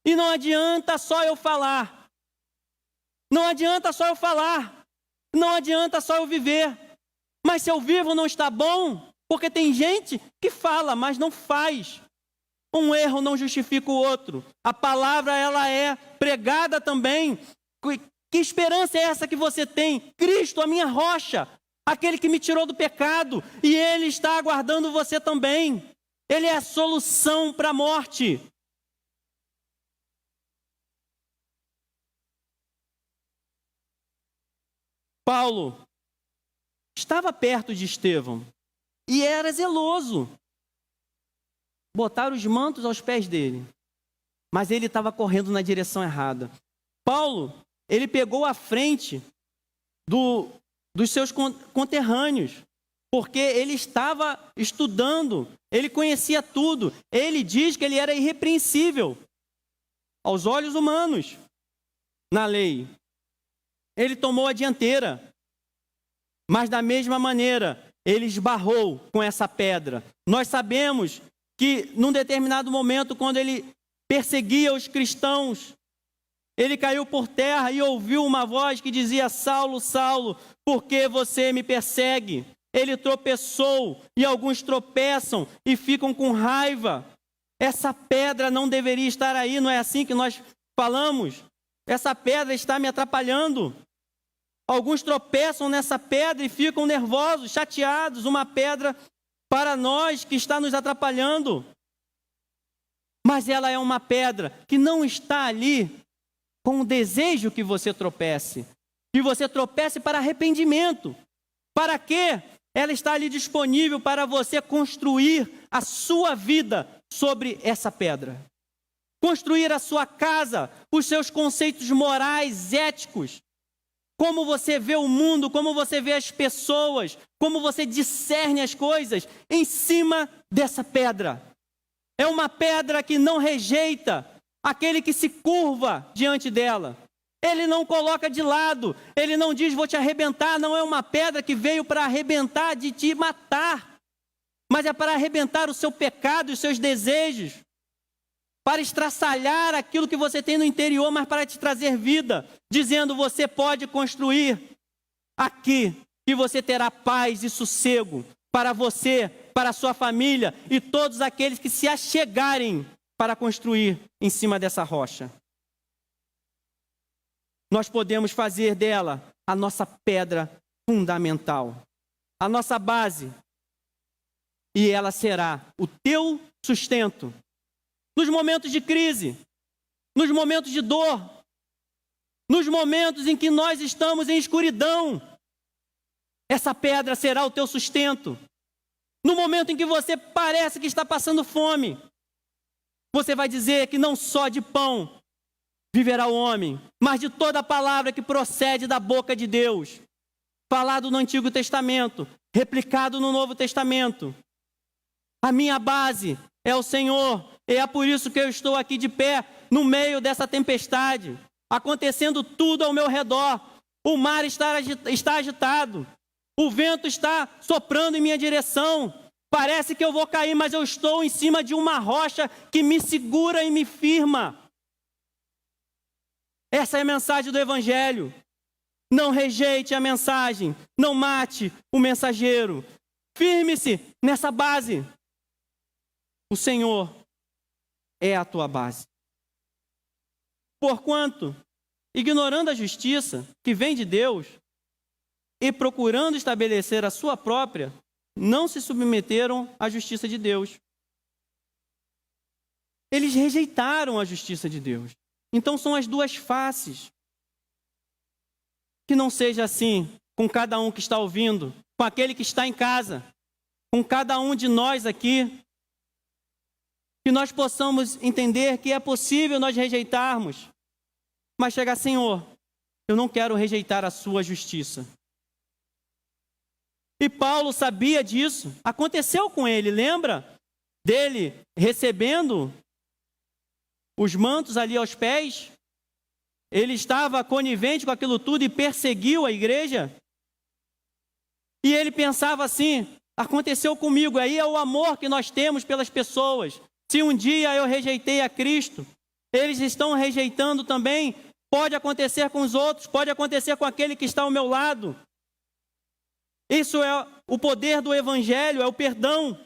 e não adianta só eu falar. Não adianta só eu falar, não adianta só eu viver. Mas se eu vivo não está bom, porque tem gente que fala, mas não faz. Um erro não justifica o outro. A palavra, ela é pregada também. Que esperança é essa que você tem? Cristo, a minha rocha, aquele que me tirou do pecado, e Ele está aguardando você também. Ele é a solução para a morte. Paulo estava perto de Estevão e era zeloso. Botaram os mantos aos pés dele, mas ele estava correndo na direção errada. Paulo, ele pegou a frente dos seus conterrâneos, porque ele estava estudando, ele conhecia tudo. Ele diz que ele era irrepreensível aos olhos humanos na lei. Ele tomou a dianteira, mas da mesma maneira, ele esbarrou com essa pedra. Nós sabemos que num determinado momento, quando ele perseguia os cristãos, ele caiu por terra e ouviu uma voz que dizia: Saulo, Saulo, por que você me persegue? Ele tropeçou, e alguns tropeçam e ficam com raiva. Essa pedra não deveria estar aí, não é assim que nós falamos? Essa pedra está me atrapalhando. Alguns tropeçam nessa pedra e ficam nervosos, chateados. Uma pedra para nós que está nos atrapalhando. Mas ela é uma pedra que não está ali com o desejo que você tropece. Que você tropece para arrependimento. Para quê? Ela está ali disponível para você construir a sua vida sobre essa pedra. Construir a sua casa, os seus conceitos morais, éticos. Como você vê o mundo, como você vê as pessoas, como você discerne as coisas em cima dessa pedra. É uma pedra que não rejeita aquele que se curva diante dela. Ele não coloca de lado, ele não diz vou te arrebentar, não é uma pedra que veio para arrebentar, de te matar, mas é para arrebentar o seu pecado e os seus desejos, para estraçalhar aquilo que você tem no interior, mas para te trazer vida, dizendo você pode construir aqui, que você terá paz e sossego para você, para a sua família e todos aqueles que se achegarem para construir em cima dessa rocha. Nós podemos fazer dela a nossa pedra fundamental, a nossa base, e ela será o teu sustento nos momentos de crise, nos momentos de dor, nos momentos em que nós estamos em escuridão. Essa pedra será o teu sustento. No momento em que você parece que está passando fome, você vai dizer que não só de pão viverá o homem, mas de toda a palavra que procede da boca de Deus, falado no Antigo Testamento, replicado no Novo Testamento. A minha base é o Senhor, e é por isso que eu estou aqui de pé, no meio dessa tempestade, acontecendo tudo ao meu redor. O mar está agitado, o vento está soprando em minha direção, parece que eu vou cair, mas eu estou em cima de uma rocha que me segura e me firma. Essa é a mensagem do Evangelho. Não rejeite a mensagem, não mate o mensageiro. Firme-se nessa base. O Senhor é a tua base. Porquanto, ignorando a justiça que vem de Deus e procurando estabelecer a sua própria, não se submeteram à justiça de Deus. Eles rejeitaram a justiça de Deus. Então são as duas faces. Que não seja assim com cada um que está ouvindo, com aquele que está em casa, com cada um de nós aqui. Que nós possamos entender que é possível nós rejeitarmos, mas chegar, Senhor, eu não quero rejeitar a sua justiça. E Paulo sabia disso, aconteceu com ele, lembra dele recebendo os mantos ali aos pés? Ele estava conivente com aquilo tudo e perseguiu a igreja. E ele pensava assim, aconteceu comigo, aí é o amor que nós temos pelas pessoas. Se um dia eu rejeitei a Cristo, eles estão rejeitando também, pode acontecer com os outros, pode acontecer com aquele que está ao meu lado. Isso é o poder do Evangelho, é o perdão,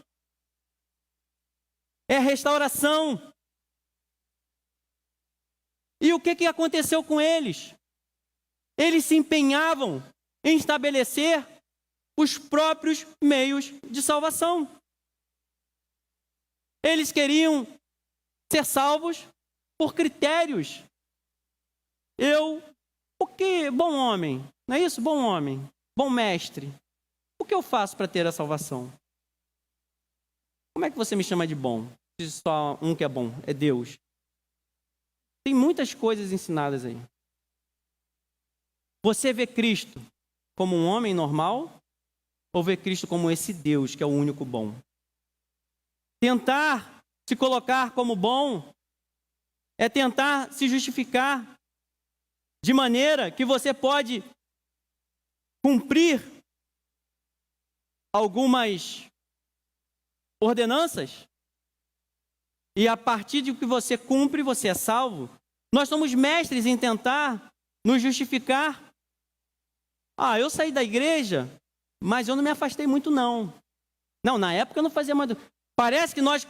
é a restauração. E o que aconteceu com eles? Eles se empenhavam em estabelecer os próprios meios de salvação. Eles queriam ser salvos por critérios. Bom homem, não é isso? Bom homem, bom mestre. O que eu faço para ter a salvação? Como é que você me chama de bom? Se só um que é bom, é Deus. Tem muitas coisas ensinadas aí. Você vê Cristo como um homem normal ou vê Cristo como esse Deus que é o único bom? Tentar se colocar como bom é tentar se justificar de maneira que você pode cumprir algumas ordenanças e a partir de que você cumpre, você é salvo. Nós somos mestres em tentar nos justificar. Eu saí da igreja, mas eu não me afastei muito não. Não, na época eu não fazia mais. Parece que nós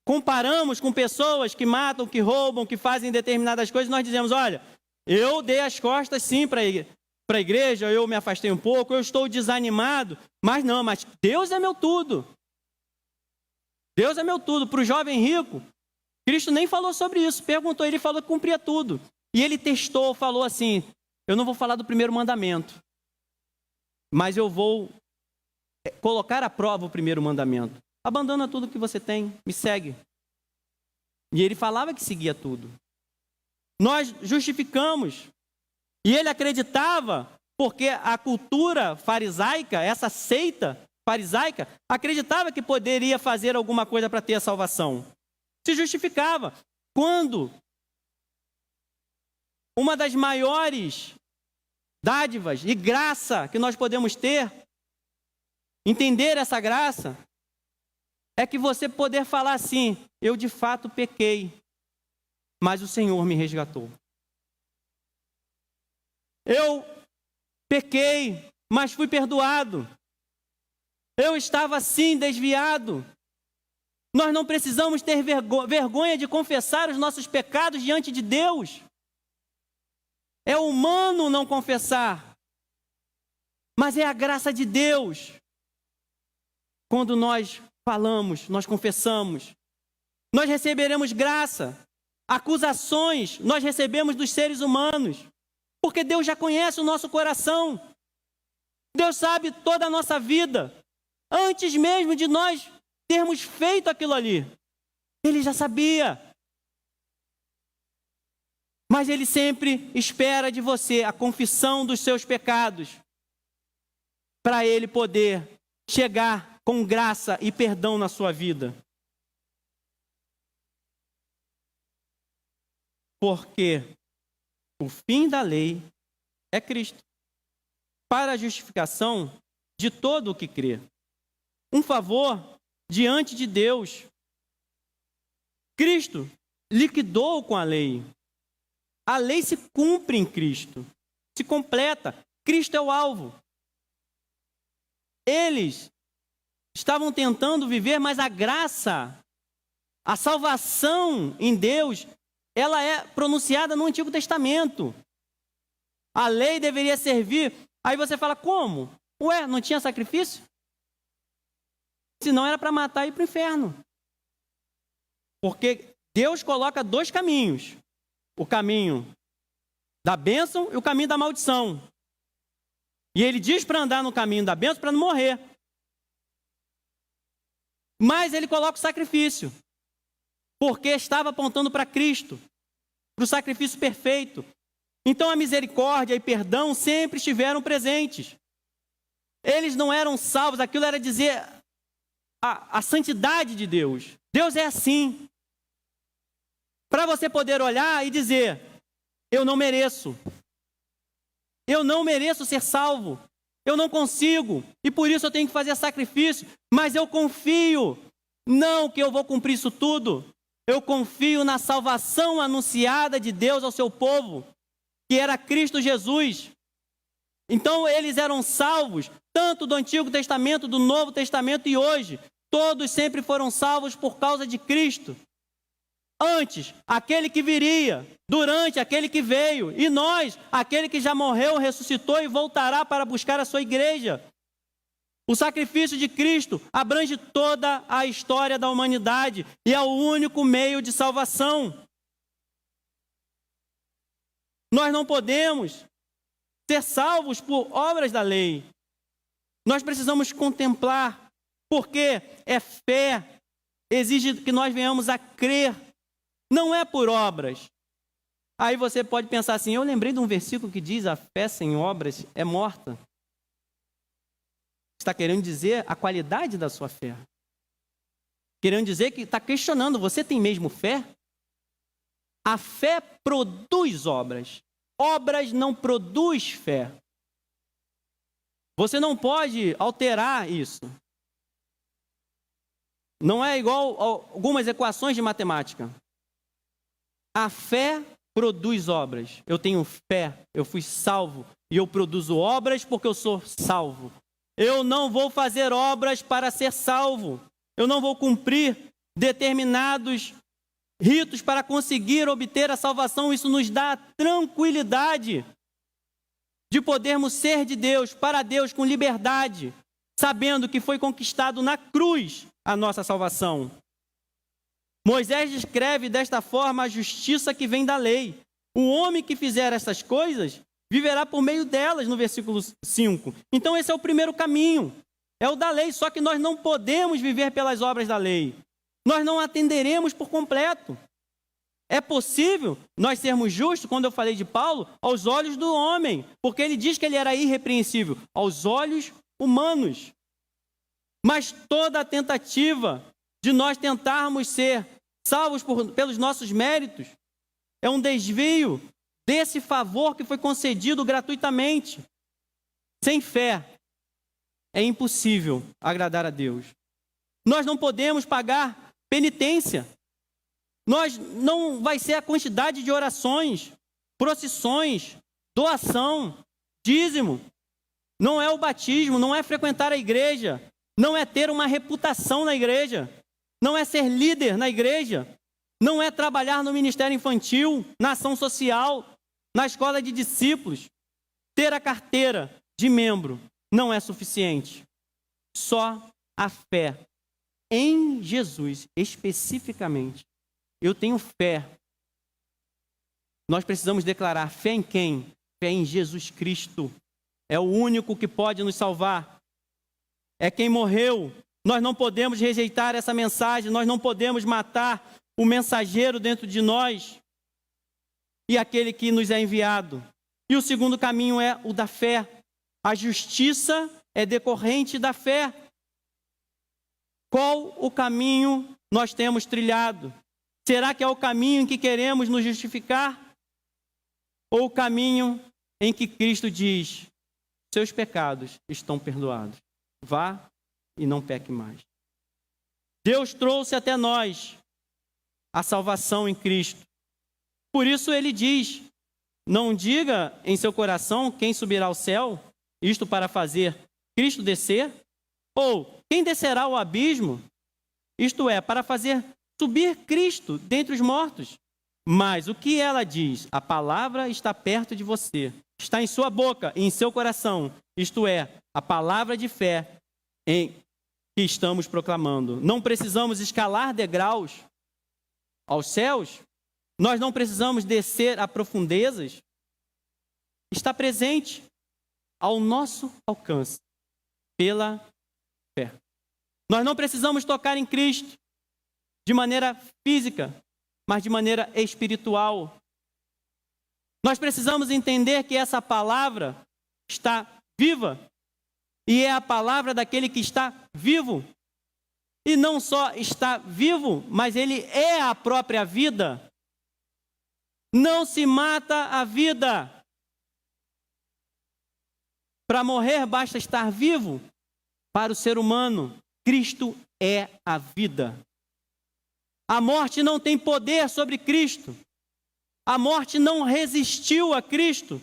comparamos com pessoas que matam, que roubam, que fazem determinadas coisas, nós dizemos, olha, eu dei as costas sim para a igreja, eu me afastei um pouco, eu estou desanimado, mas Deus é meu tudo. Deus é meu tudo. Para o jovem rico, Cristo nem falou sobre isso. Perguntou, ele falou que cumpria tudo. E ele testou, falou assim, eu não vou falar do primeiro mandamento, mas eu vou colocar à prova o primeiro mandamento. Abandona tudo que você tem, me segue. E ele falava que seguia tudo. Nós justificamos. E ele acreditava, porque a cultura farisaica, essa seita farisaica, acreditava que poderia fazer alguma coisa para ter a salvação. Se justificava. Quando uma das maiores dádivas e graça que nós podemos ter, entender essa graça, é que você poder falar assim, eu de fato pequei, mas o Senhor me resgatou. Eu pequei, mas fui perdoado. Eu estava assim desviado. Nós não precisamos ter vergonha de confessar os nossos pecados diante de Deus. É humano não confessar, mas é a graça de Deus. Quando nós falamos, nós confessamos, nós receberemos graça. Acusações nós recebemos dos seres humanos, porque Deus já conhece o nosso coração. Deus sabe toda a nossa vida. Antes mesmo de nós termos feito aquilo ali, Ele já sabia. Mas Ele sempre espera de você a confissão dos seus pecados, para Ele poder chegar com graça e perdão na sua vida. Porque o fim da lei é Cristo, para a justificação de todo o que crê. Um favor diante de Deus. Cristo liquidou com a lei. A lei se cumpre em Cristo, se completa. Cristo é o alvo. Eles estavam tentando viver, mas a graça, a salvação em Deus, ela é pronunciada no Antigo Testamento. A lei deveria servir. Aí você fala, como? Ué, não tinha sacrifício? Senão era para matar e ir para o inferno. Porque Deus coloca dois caminhos. O caminho da bênção e o caminho da maldição. E Ele diz para andar no caminho da bênção para não morrer. Mas Ele coloca o sacrifício. Porque estava apontando para Cristo, para o sacrifício perfeito. Então a misericórdia e perdão sempre estiveram presentes. Eles não eram salvos, aquilo era dizer a santidade de Deus. Deus é assim. Para você poder olhar e dizer, eu não mereço. Eu não mereço ser salvo. Eu não consigo. E por isso eu tenho que fazer sacrifício. Mas eu confio. Não que eu vou cumprir isso tudo. Eu confio na salvação anunciada de Deus ao seu povo, que era Cristo Jesus. Então eles eram salvos, tanto do Antigo Testamento, do Novo Testamento e hoje. Todos sempre foram salvos por causa de Cristo. Antes, aquele que viria, durante, aquele que veio, e nós, aquele que já morreu, ressuscitou e voltará para buscar a sua igreja. O sacrifício de Cristo abrange toda a história da humanidade e é o único meio de salvação. Nós não podemos ser salvos por obras da lei. Nós precisamos contemplar, porque é fé, exige que nós venhamos a crer. Não é por obras. Aí você pode pensar assim, eu lembrei de um versículo que diz, a fé sem obras é morta. Está querendo dizer a qualidade da sua fé. Querendo dizer que está questionando, você tem mesmo fé? A fé produz obras. Obras não produz fé. Você não pode alterar isso. Não é igual a algumas equações de matemática. A fé produz obras. Eu tenho fé, eu fui salvo e eu produzo obras porque eu sou salvo. Eu não vou fazer obras para ser salvo. Eu não vou cumprir determinados ritos para conseguir obter a salvação. Isso nos dá a tranquilidade de podermos ser de Deus, para Deus, com liberdade, sabendo que foi conquistado na cruz a nossa salvação. Moisés descreve desta forma a justiça que vem da lei. O homem que fizer essas coisas viverá por meio delas, no versículo 5. Então esse é o primeiro caminho, é o da lei, só que nós não podemos viver pelas obras da lei. Nós não atenderemos por completo. É possível nós sermos justos, quando eu falei de Paulo, aos olhos do homem, porque ele diz que ele era irrepreensível, aos olhos humanos. Mas toda a tentativa de nós tentarmos ser salvos pelos nossos méritos é um desvio desse favor que foi concedido gratuitamente. Sem fé, é impossível agradar a Deus. Nós não podemos pagar penitência. Não vai ser a quantidade de orações, procissões, doação, dízimo. Não é o batismo, não é frequentar a igreja, não é ter uma reputação na igreja, não é ser líder na igreja, não é trabalhar no ministério infantil, na ação social, na escola de discípulos. Ter a carteira de membro não é suficiente. Só a fé em Jesus, especificamente. Eu tenho fé. Nós precisamos declarar fé em quem? Fé em Jesus Cristo. É o único que pode nos salvar. É quem morreu. Nós não podemos rejeitar essa mensagem, nós não podemos matar o mensageiro dentro de nós e aquele que nos é enviado. E o segundo caminho é o da fé. A justiça é decorrente da fé. Qual o caminho nós temos trilhado? Será que é o caminho em que queremos nos justificar? Ou o caminho em que Cristo diz: seus pecados estão perdoados, vá e não peque mais. Deus trouxe até nós a salvação em Cristo. Por isso ele diz: não diga em seu coração quem subirá ao céu, isto para fazer Cristo descer, ou quem descerá ao abismo, isto é, para fazer subir Cristo dentre os mortos. Mas o que ela diz? A palavra está perto de você, está em sua boca e em seu coração, isto é, a palavra de fé em que estamos proclamando. Não precisamos escalar degraus aos céus, nós não precisamos descer a profundezas, está presente ao nosso alcance, pela fé. Nós não precisamos tocar em Cristo de maneira física, mas de maneira espiritual. Nós precisamos entender que essa palavra está viva e é a palavra daquele que está vivo. E não só está vivo, mas ele é a própria vida. Não se mata a vida. Para morrer basta estar vivo. Para o ser humano, Cristo é a vida. A morte não tem poder sobre Cristo. A morte não resistiu a Cristo.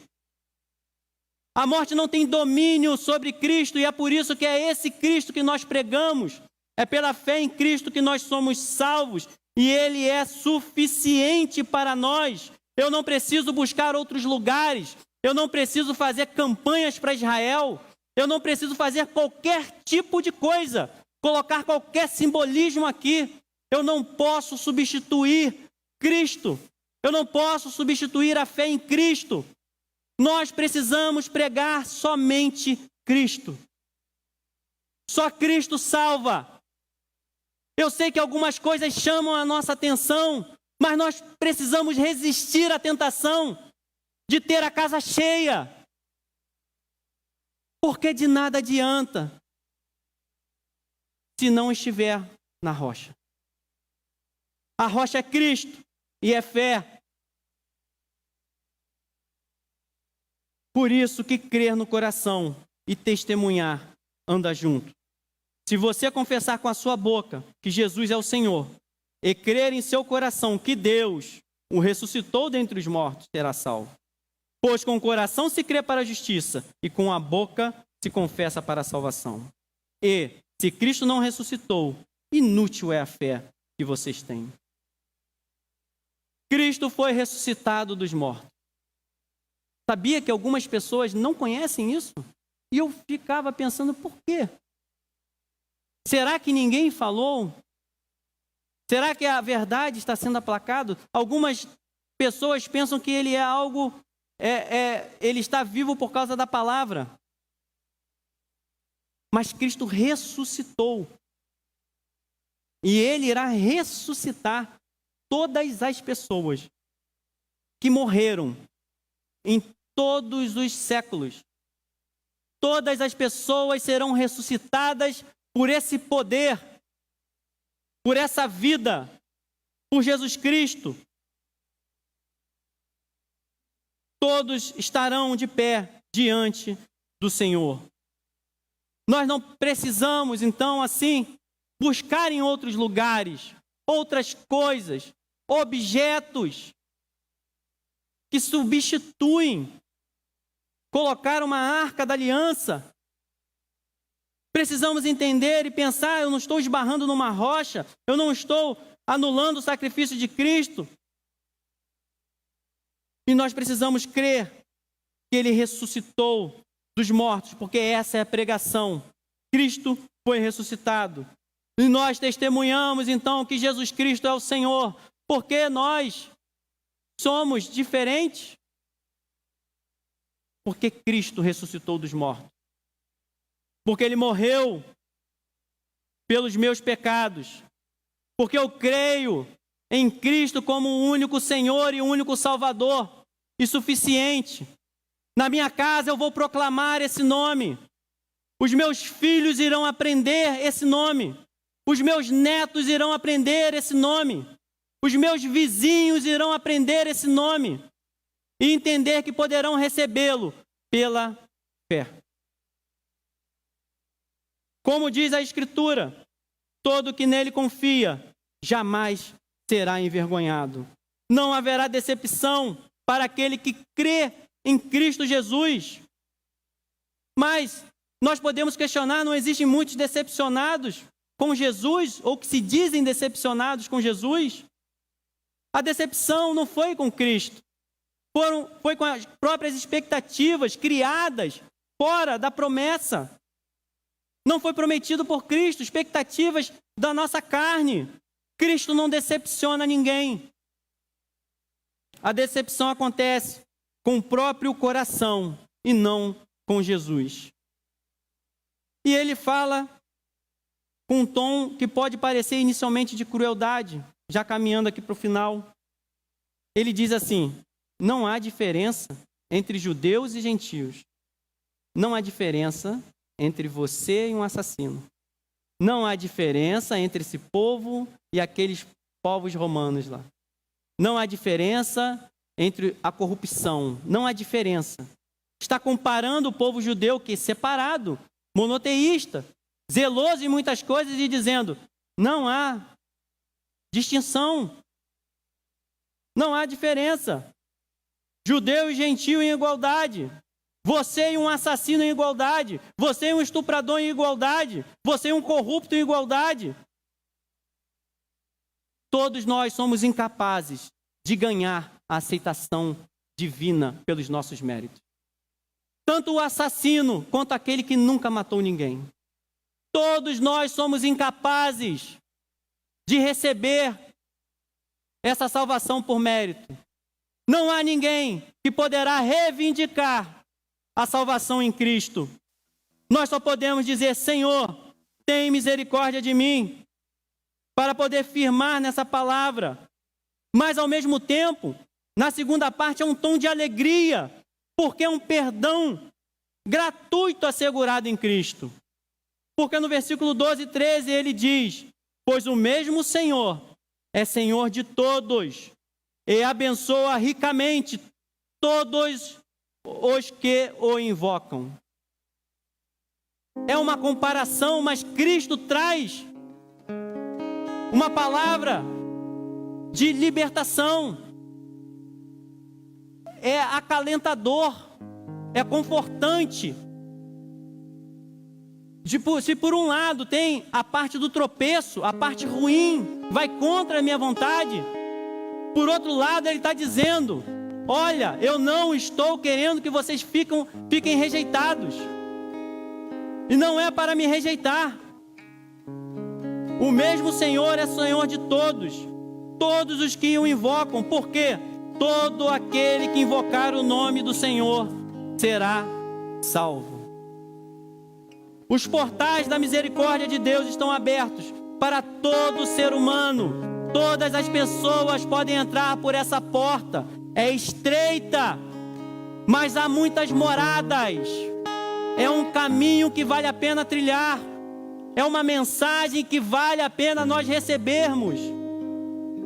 A morte não tem domínio sobre Cristo, e é por isso que é esse Cristo que nós pregamos. É pela fé em Cristo que nós somos salvos, e Ele é suficiente para nós. Eu não preciso buscar outros lugares, eu não preciso fazer campanhas para Israel, eu não preciso fazer qualquer tipo de coisa, colocar qualquer simbolismo aqui. Eu não posso substituir Cristo, eu não posso substituir a fé em Cristo. Nós precisamos pregar somente Cristo. Só Cristo salva. Eu sei que algumas coisas chamam a nossa atenção, mas nós precisamos resistir à tentação de ter a casa cheia. Porque de nada adianta se não estiver na rocha. A rocha é Cristo e é fé. Por isso que crer no coração e testemunhar anda junto. Se você confessar com a sua boca que Jesus é o Senhor e crer em seu coração que Deus o ressuscitou dentre os mortos, será salvo. Pois com o coração se crê para a justiça e com a boca se confessa para a salvação. E, se Cristo não ressuscitou, inútil é a fé que vocês têm. Cristo foi ressuscitado dos mortos. Sabia que algumas pessoas não conhecem isso? E eu ficava pensando, por quê? Será que ninguém falou? Será que a verdade está sendo aplacado? Algumas pessoas pensam que ele é algo, ele está vivo por causa da palavra. Mas Cristo ressuscitou. E ele irá ressuscitar todas as pessoas que morreram em todos os séculos. Todas as pessoas serão ressuscitadas por esse poder, por essa vida, por Jesus Cristo. Todos estarão de pé diante do Senhor. Nós não precisamos, então, assim, buscar em outros lugares, outras coisas, objetos que substituem, colocar uma arca da aliança. Precisamos entender e pensar, eu não estou esbarrando numa rocha, eu não estou anulando o sacrifício de Cristo. E nós precisamos crer que Ele ressuscitou dos mortos, porque essa é a pregação. Cristo foi ressuscitado. E nós testemunhamos, então, que Jesus Cristo é o Senhor, porque nós somos diferentes. Porque Cristo ressuscitou dos mortos. Porque Ele morreu pelos meus pecados. Porque eu creio em Cristo como o único Senhor e o único Salvador e suficiente. Na minha casa eu vou proclamar esse nome. Os meus filhos irão aprender esse nome. Os meus netos irão aprender esse nome. Os meus vizinhos irão aprender esse nome. E entender que poderão recebê-lo pela fé. Como diz a Escritura, todo que nele confia jamais será envergonhado. Não haverá decepção para aquele que crê em Cristo Jesus. Mas nós podemos questionar, não existem muitos decepcionados com Jesus, ou que se dizem decepcionados com Jesus? A decepção não foi com Cristo. Foi com as próprias expectativas criadas fora da promessa. Não foi prometido por Cristo, expectativas da nossa carne. Cristo não decepciona ninguém. A decepção acontece com o próprio coração e não com Jesus. E ele fala com um tom que pode parecer inicialmente de crueldade, já caminhando aqui para o final. Ele diz assim: não há diferença entre judeus e gentios. Não há diferença entre você e um assassino. Não há diferença entre esse povo e aqueles povos romanos lá. Não há diferença entre a corrupção. Não há diferença. Está comparando o povo judeu, que é separado, monoteísta, zeloso em muitas coisas, e dizendo: não há distinção. Não há diferença. Judeu e gentio em igualdade. Você e um assassino em igualdade. Você e um estuprador em igualdade. Você e um corrupto em igualdade. Todos nós somos incapazes de ganhar a aceitação divina pelos nossos méritos. Tanto o assassino quanto aquele que nunca matou ninguém. Todos nós somos incapazes de receber essa salvação por mérito. Não há ninguém que poderá reivindicar a salvação em Cristo. Nós só podemos dizer: Senhor, tem misericórdia de mim, para poder firmar nessa palavra. Mas, ao mesmo tempo, na segunda parte é um tom de alegria, porque é um perdão gratuito assegurado em Cristo. Porque no versículo 12 e 13 ele diz: pois o mesmo Senhor é Senhor de todos e abençoa ricamente todos os que o invocam. É uma comparação, mas Cristo traz uma palavra de libertação. É acalentador, é confortante. Se por um lado tem a parte do tropeço, a parte ruim, vai contra a minha vontade, por outro lado ele está dizendo: olha, eu não estou querendo que vocês fiquem rejeitados. E não é para me rejeitar. O mesmo Senhor é Senhor de todos, todos os que o invocam, porque todo aquele que invocar o nome do Senhor será salvo. Os portais da misericórdia de Deus estão abertos para todo ser humano. Todas as pessoas podem entrar por essa porta. É estreita, mas há muitas moradas. É um caminho que vale a pena trilhar. É uma mensagem que vale a pena nós recebermos.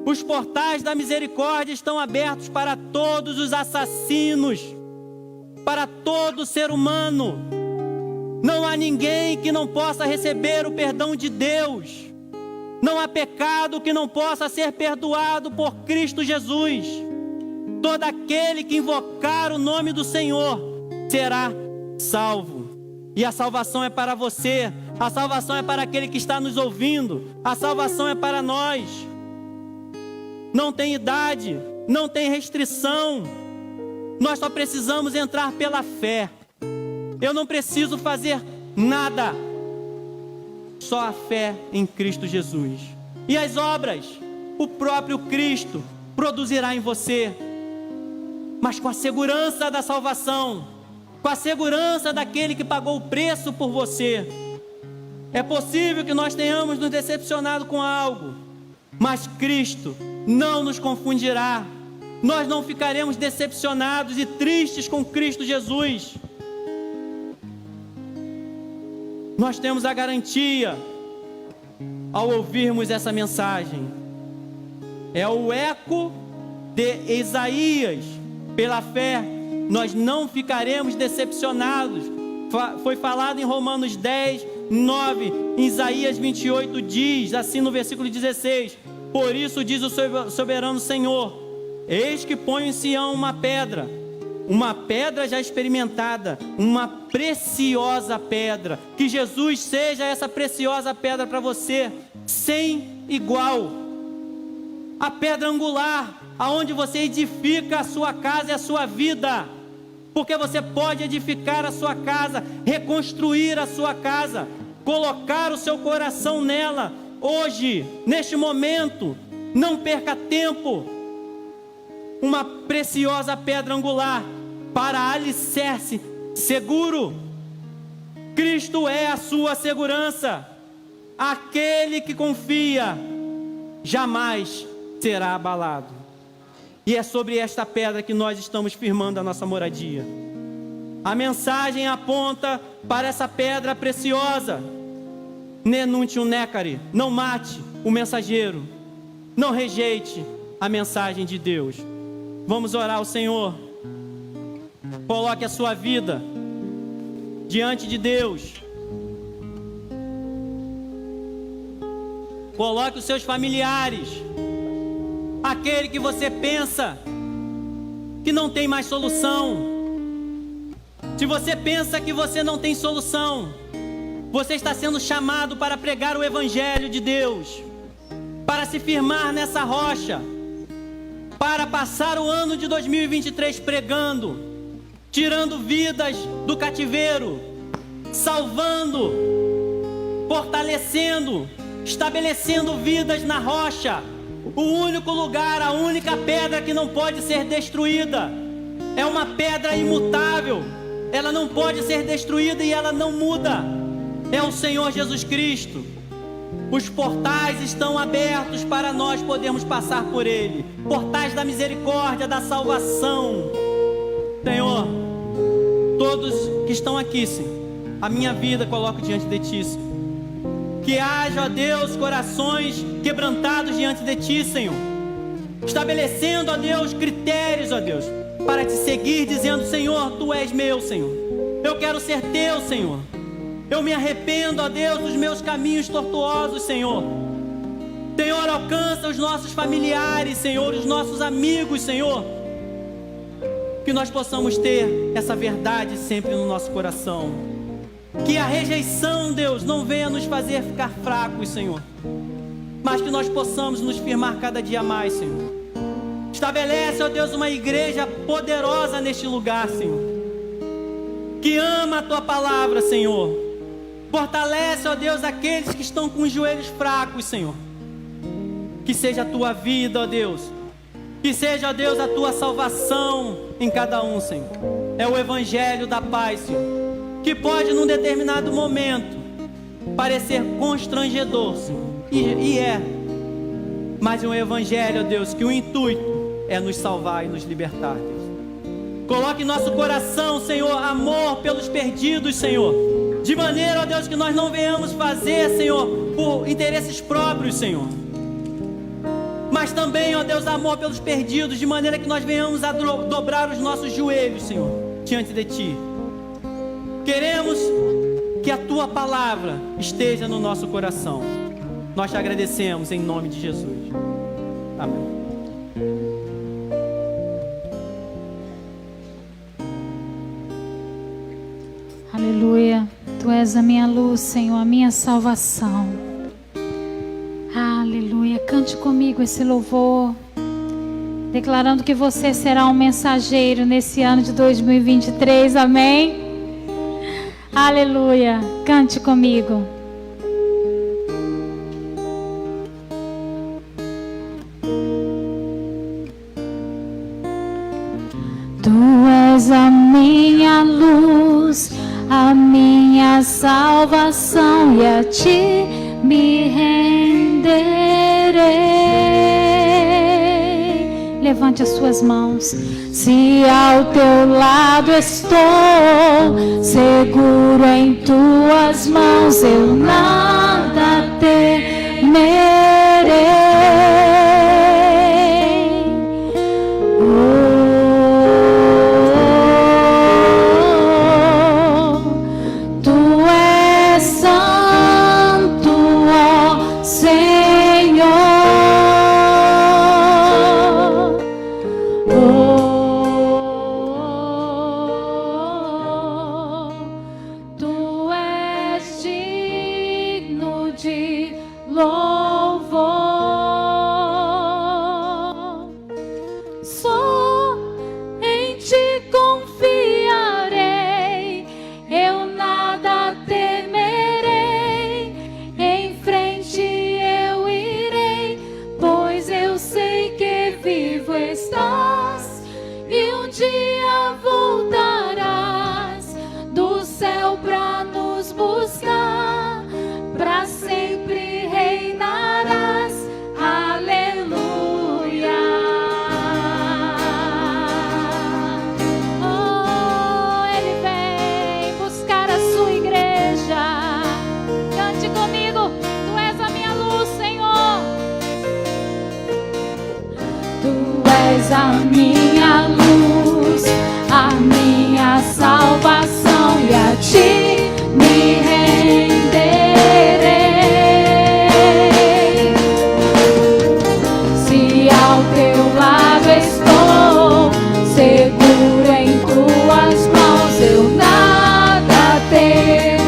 Os portais da misericórdia estão abertos para todos os assassinos, para todo ser humano. Não há ninguém que não possa receber o perdão de Deus. Não há pecado que não possa ser perdoado por Cristo Jesus. Todo aquele que invocar o nome do Senhor será salvo. E a salvação é para você. A salvação é para aquele que está nos ouvindo. A salvação é para nós. Não tem idade, não tem restrição. Nós só precisamos entrar pela fé. Eu não preciso fazer nada. Só a fé em Cristo Jesus. E as obras, o próprio Cristo produzirá em você. Mas com a segurança da salvação, com a segurança daquele que pagou o preço por você. É possível que nós tenhamos nos decepcionado com algo, mas Cristo não nos confundirá. Nós não ficaremos decepcionados e tristes com Cristo Jesus. Nós temos a garantia ao ouvirmos essa mensagem. É o eco de Isaías. Pela fé, nós não ficaremos decepcionados. Foi falado em Romanos 10, 9. Em Isaías 28 diz, assim no versículo 16: por isso diz o soberano Senhor: eis que ponho em Sião uma pedra já experimentada, uma preciosa pedra. Que Jesus seja essa preciosa pedra para você, sem igual. A pedra angular, aonde você edifica a sua casa e a sua vida. Porque você pode edificar a sua casa, reconstruir a sua casa, colocar o seu coração nela. Hoje, neste momento, não perca tempo. Uma preciosa pedra angular para alicerce seguro. Cristo é a sua segurança. Aquele que confia jamais será abalado. E é sobre esta pedra que nós estamos firmando a nossa moradia. A mensagem aponta para essa pedra preciosa. Nenuntium necari, não mate o mensageiro, não rejeite a mensagem de Deus. Vamos orar ao Senhor. Coloque a sua vida diante de Deus. Coloque os seus familiares, aquele que você pensa que não tem mais solução. Se você pensa que você não tem solução, você está sendo chamado para pregar o Evangelho de Deus, para se firmar nessa rocha, para passar o ano de 2023 pregando, tirando vidas do cativeiro, salvando, fortalecendo, estabelecendo vidas na rocha. O único lugar, a única pedra que não pode ser destruída, é uma pedra imutável. Ela não pode ser destruída e ela não muda. É o Senhor Jesus Cristo. Os portais estão abertos para nós podermos passar por Ele. Portais da misericórdia, da salvação. Senhor, todos que estão aqui, Senhor, a minha vida coloco diante de Ti, Senhor. Que haja, ó Deus, corações quebrantados diante de Ti, Senhor. Estabelecendo, ó Deus, critérios, ó Deus, para Te seguir, dizendo: Senhor, Tu és meu, Senhor. Eu quero ser Teu, Senhor. Eu me arrependo, ó Deus, dos meus caminhos tortuosos, Senhor. Senhor, alcança os nossos familiares, Senhor, os nossos amigos, Senhor. Que nós possamos ter essa verdade sempre no nosso coração. Que a rejeição, Deus, não venha nos fazer ficar fracos, Senhor, mas que nós possamos nos firmar cada dia mais, Senhor. Estabelece, ó Deus, uma igreja poderosa neste lugar, Senhor, que ama a Tua palavra, Senhor, Fortalece, ó Deus, aqueles que estão com os joelhos fracos, Senhor. Que seja a tua vida, ó Deus. Que seja, ó Deus, a tua salvação em cada um, Senhor. É o evangelho da paz, Senhor, que pode num determinado momento parecer constrangedor, Senhor. E é. Mas é um evangelho, ó Deus, que o intuito é nos salvar e nos libertar, Deus. Coloque em nosso coração, Senhor, amor pelos perdidos, Senhor. De maneira, ó Deus, que nós não venhamos fazer, Senhor, por interesses próprios, Senhor. Mas também, ó Deus, amor pelos perdidos, de maneira que nós venhamos a dobrar os nossos joelhos, Senhor, diante de Ti. Queremos que a Tua palavra esteja no nosso coração. Nós te agradecemos em nome de Jesus. Amém. Aleluia. Tu és a minha luz, Senhor, a minha salvação. Aleluia. Cante comigo esse louvor, declarando que você será um mensageiro nesse ano de 2023. Amém? Aleluia. Cante comigo. Tu és a minha luz, a minha salvação, e a Ti me renderei. Levante as suas mãos. Se ao Teu lado estou, seguro em Tuas mãos, eu nada temerei. A minha luz, a minha salvação, e a Ti me renderei. Se ao Teu lado estou, seguro em Tuas mãos, eu nada temerei.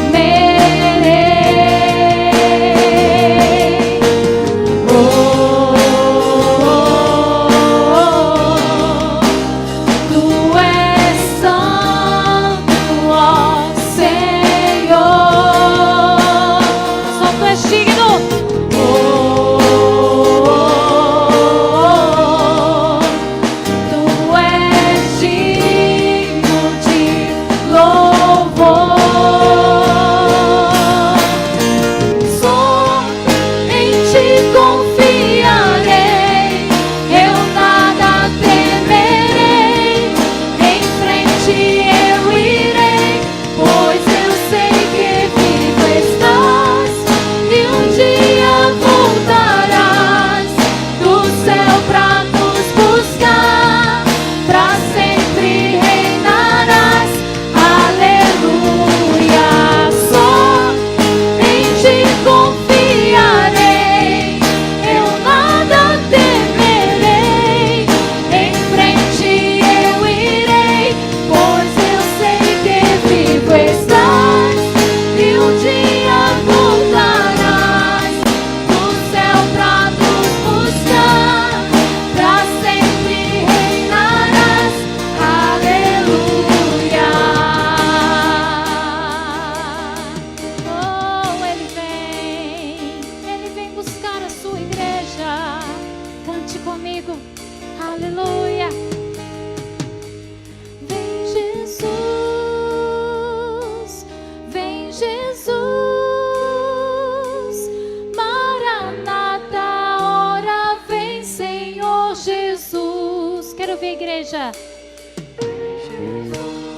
igreja.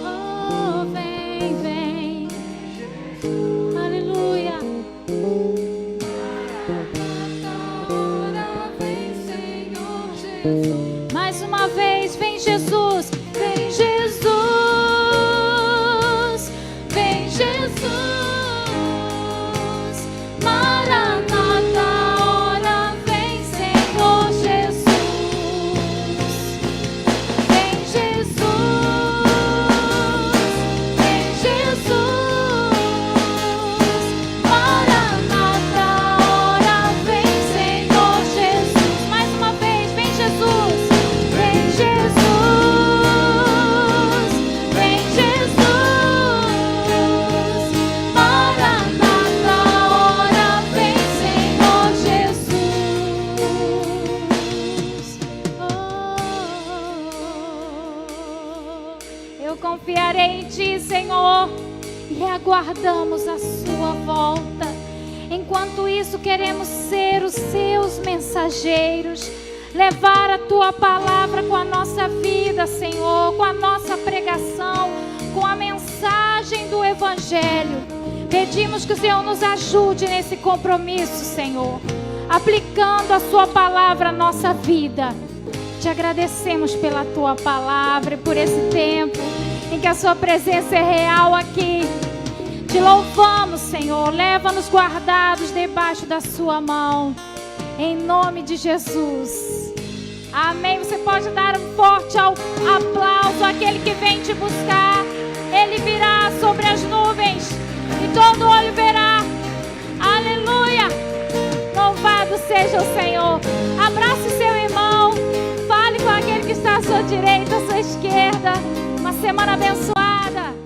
Oh, vem, vem. Aleluia. Mais uma vez, vem Jesus, vem Jesus, vem Jesus. Maranata, ora vem Senhor Jesus. Vem Jesus, vem Jesus. Maranata, ora vem Senhor Jesus. Mais uma vez, vem Jesus. Vem Jesus, vem Jesus, Maranata, ora vem Senhor Jesus. Eu confiarei em Ti, Senhor, e aguardamos a Sua volta. Enquanto isso, queremos ser os Seus mensageiros, levar a Tua palavra com a nossa vida, Senhor, com a nossa pregação, com a mensagem do Evangelho. Pedimos que o Senhor nos ajude nesse compromisso, Senhor, aplicando a Sua palavra à nossa vida. Te agradecemos pela Tua palavra e por esse tempo em que a Sua presença é real aqui. Te louvamos, Senhor, leva-nos guardados debaixo da Sua mão. Em nome de Jesus. Amém. Você pode dar um forte aplauso àquele que vem te buscar. Ele virá sobre as nuvens e todo olho verá. Aleluia. Louvado seja o Senhor. Abrace seu irmão. Fale com aquele que está à sua direita, à sua esquerda. Uma semana abençoada.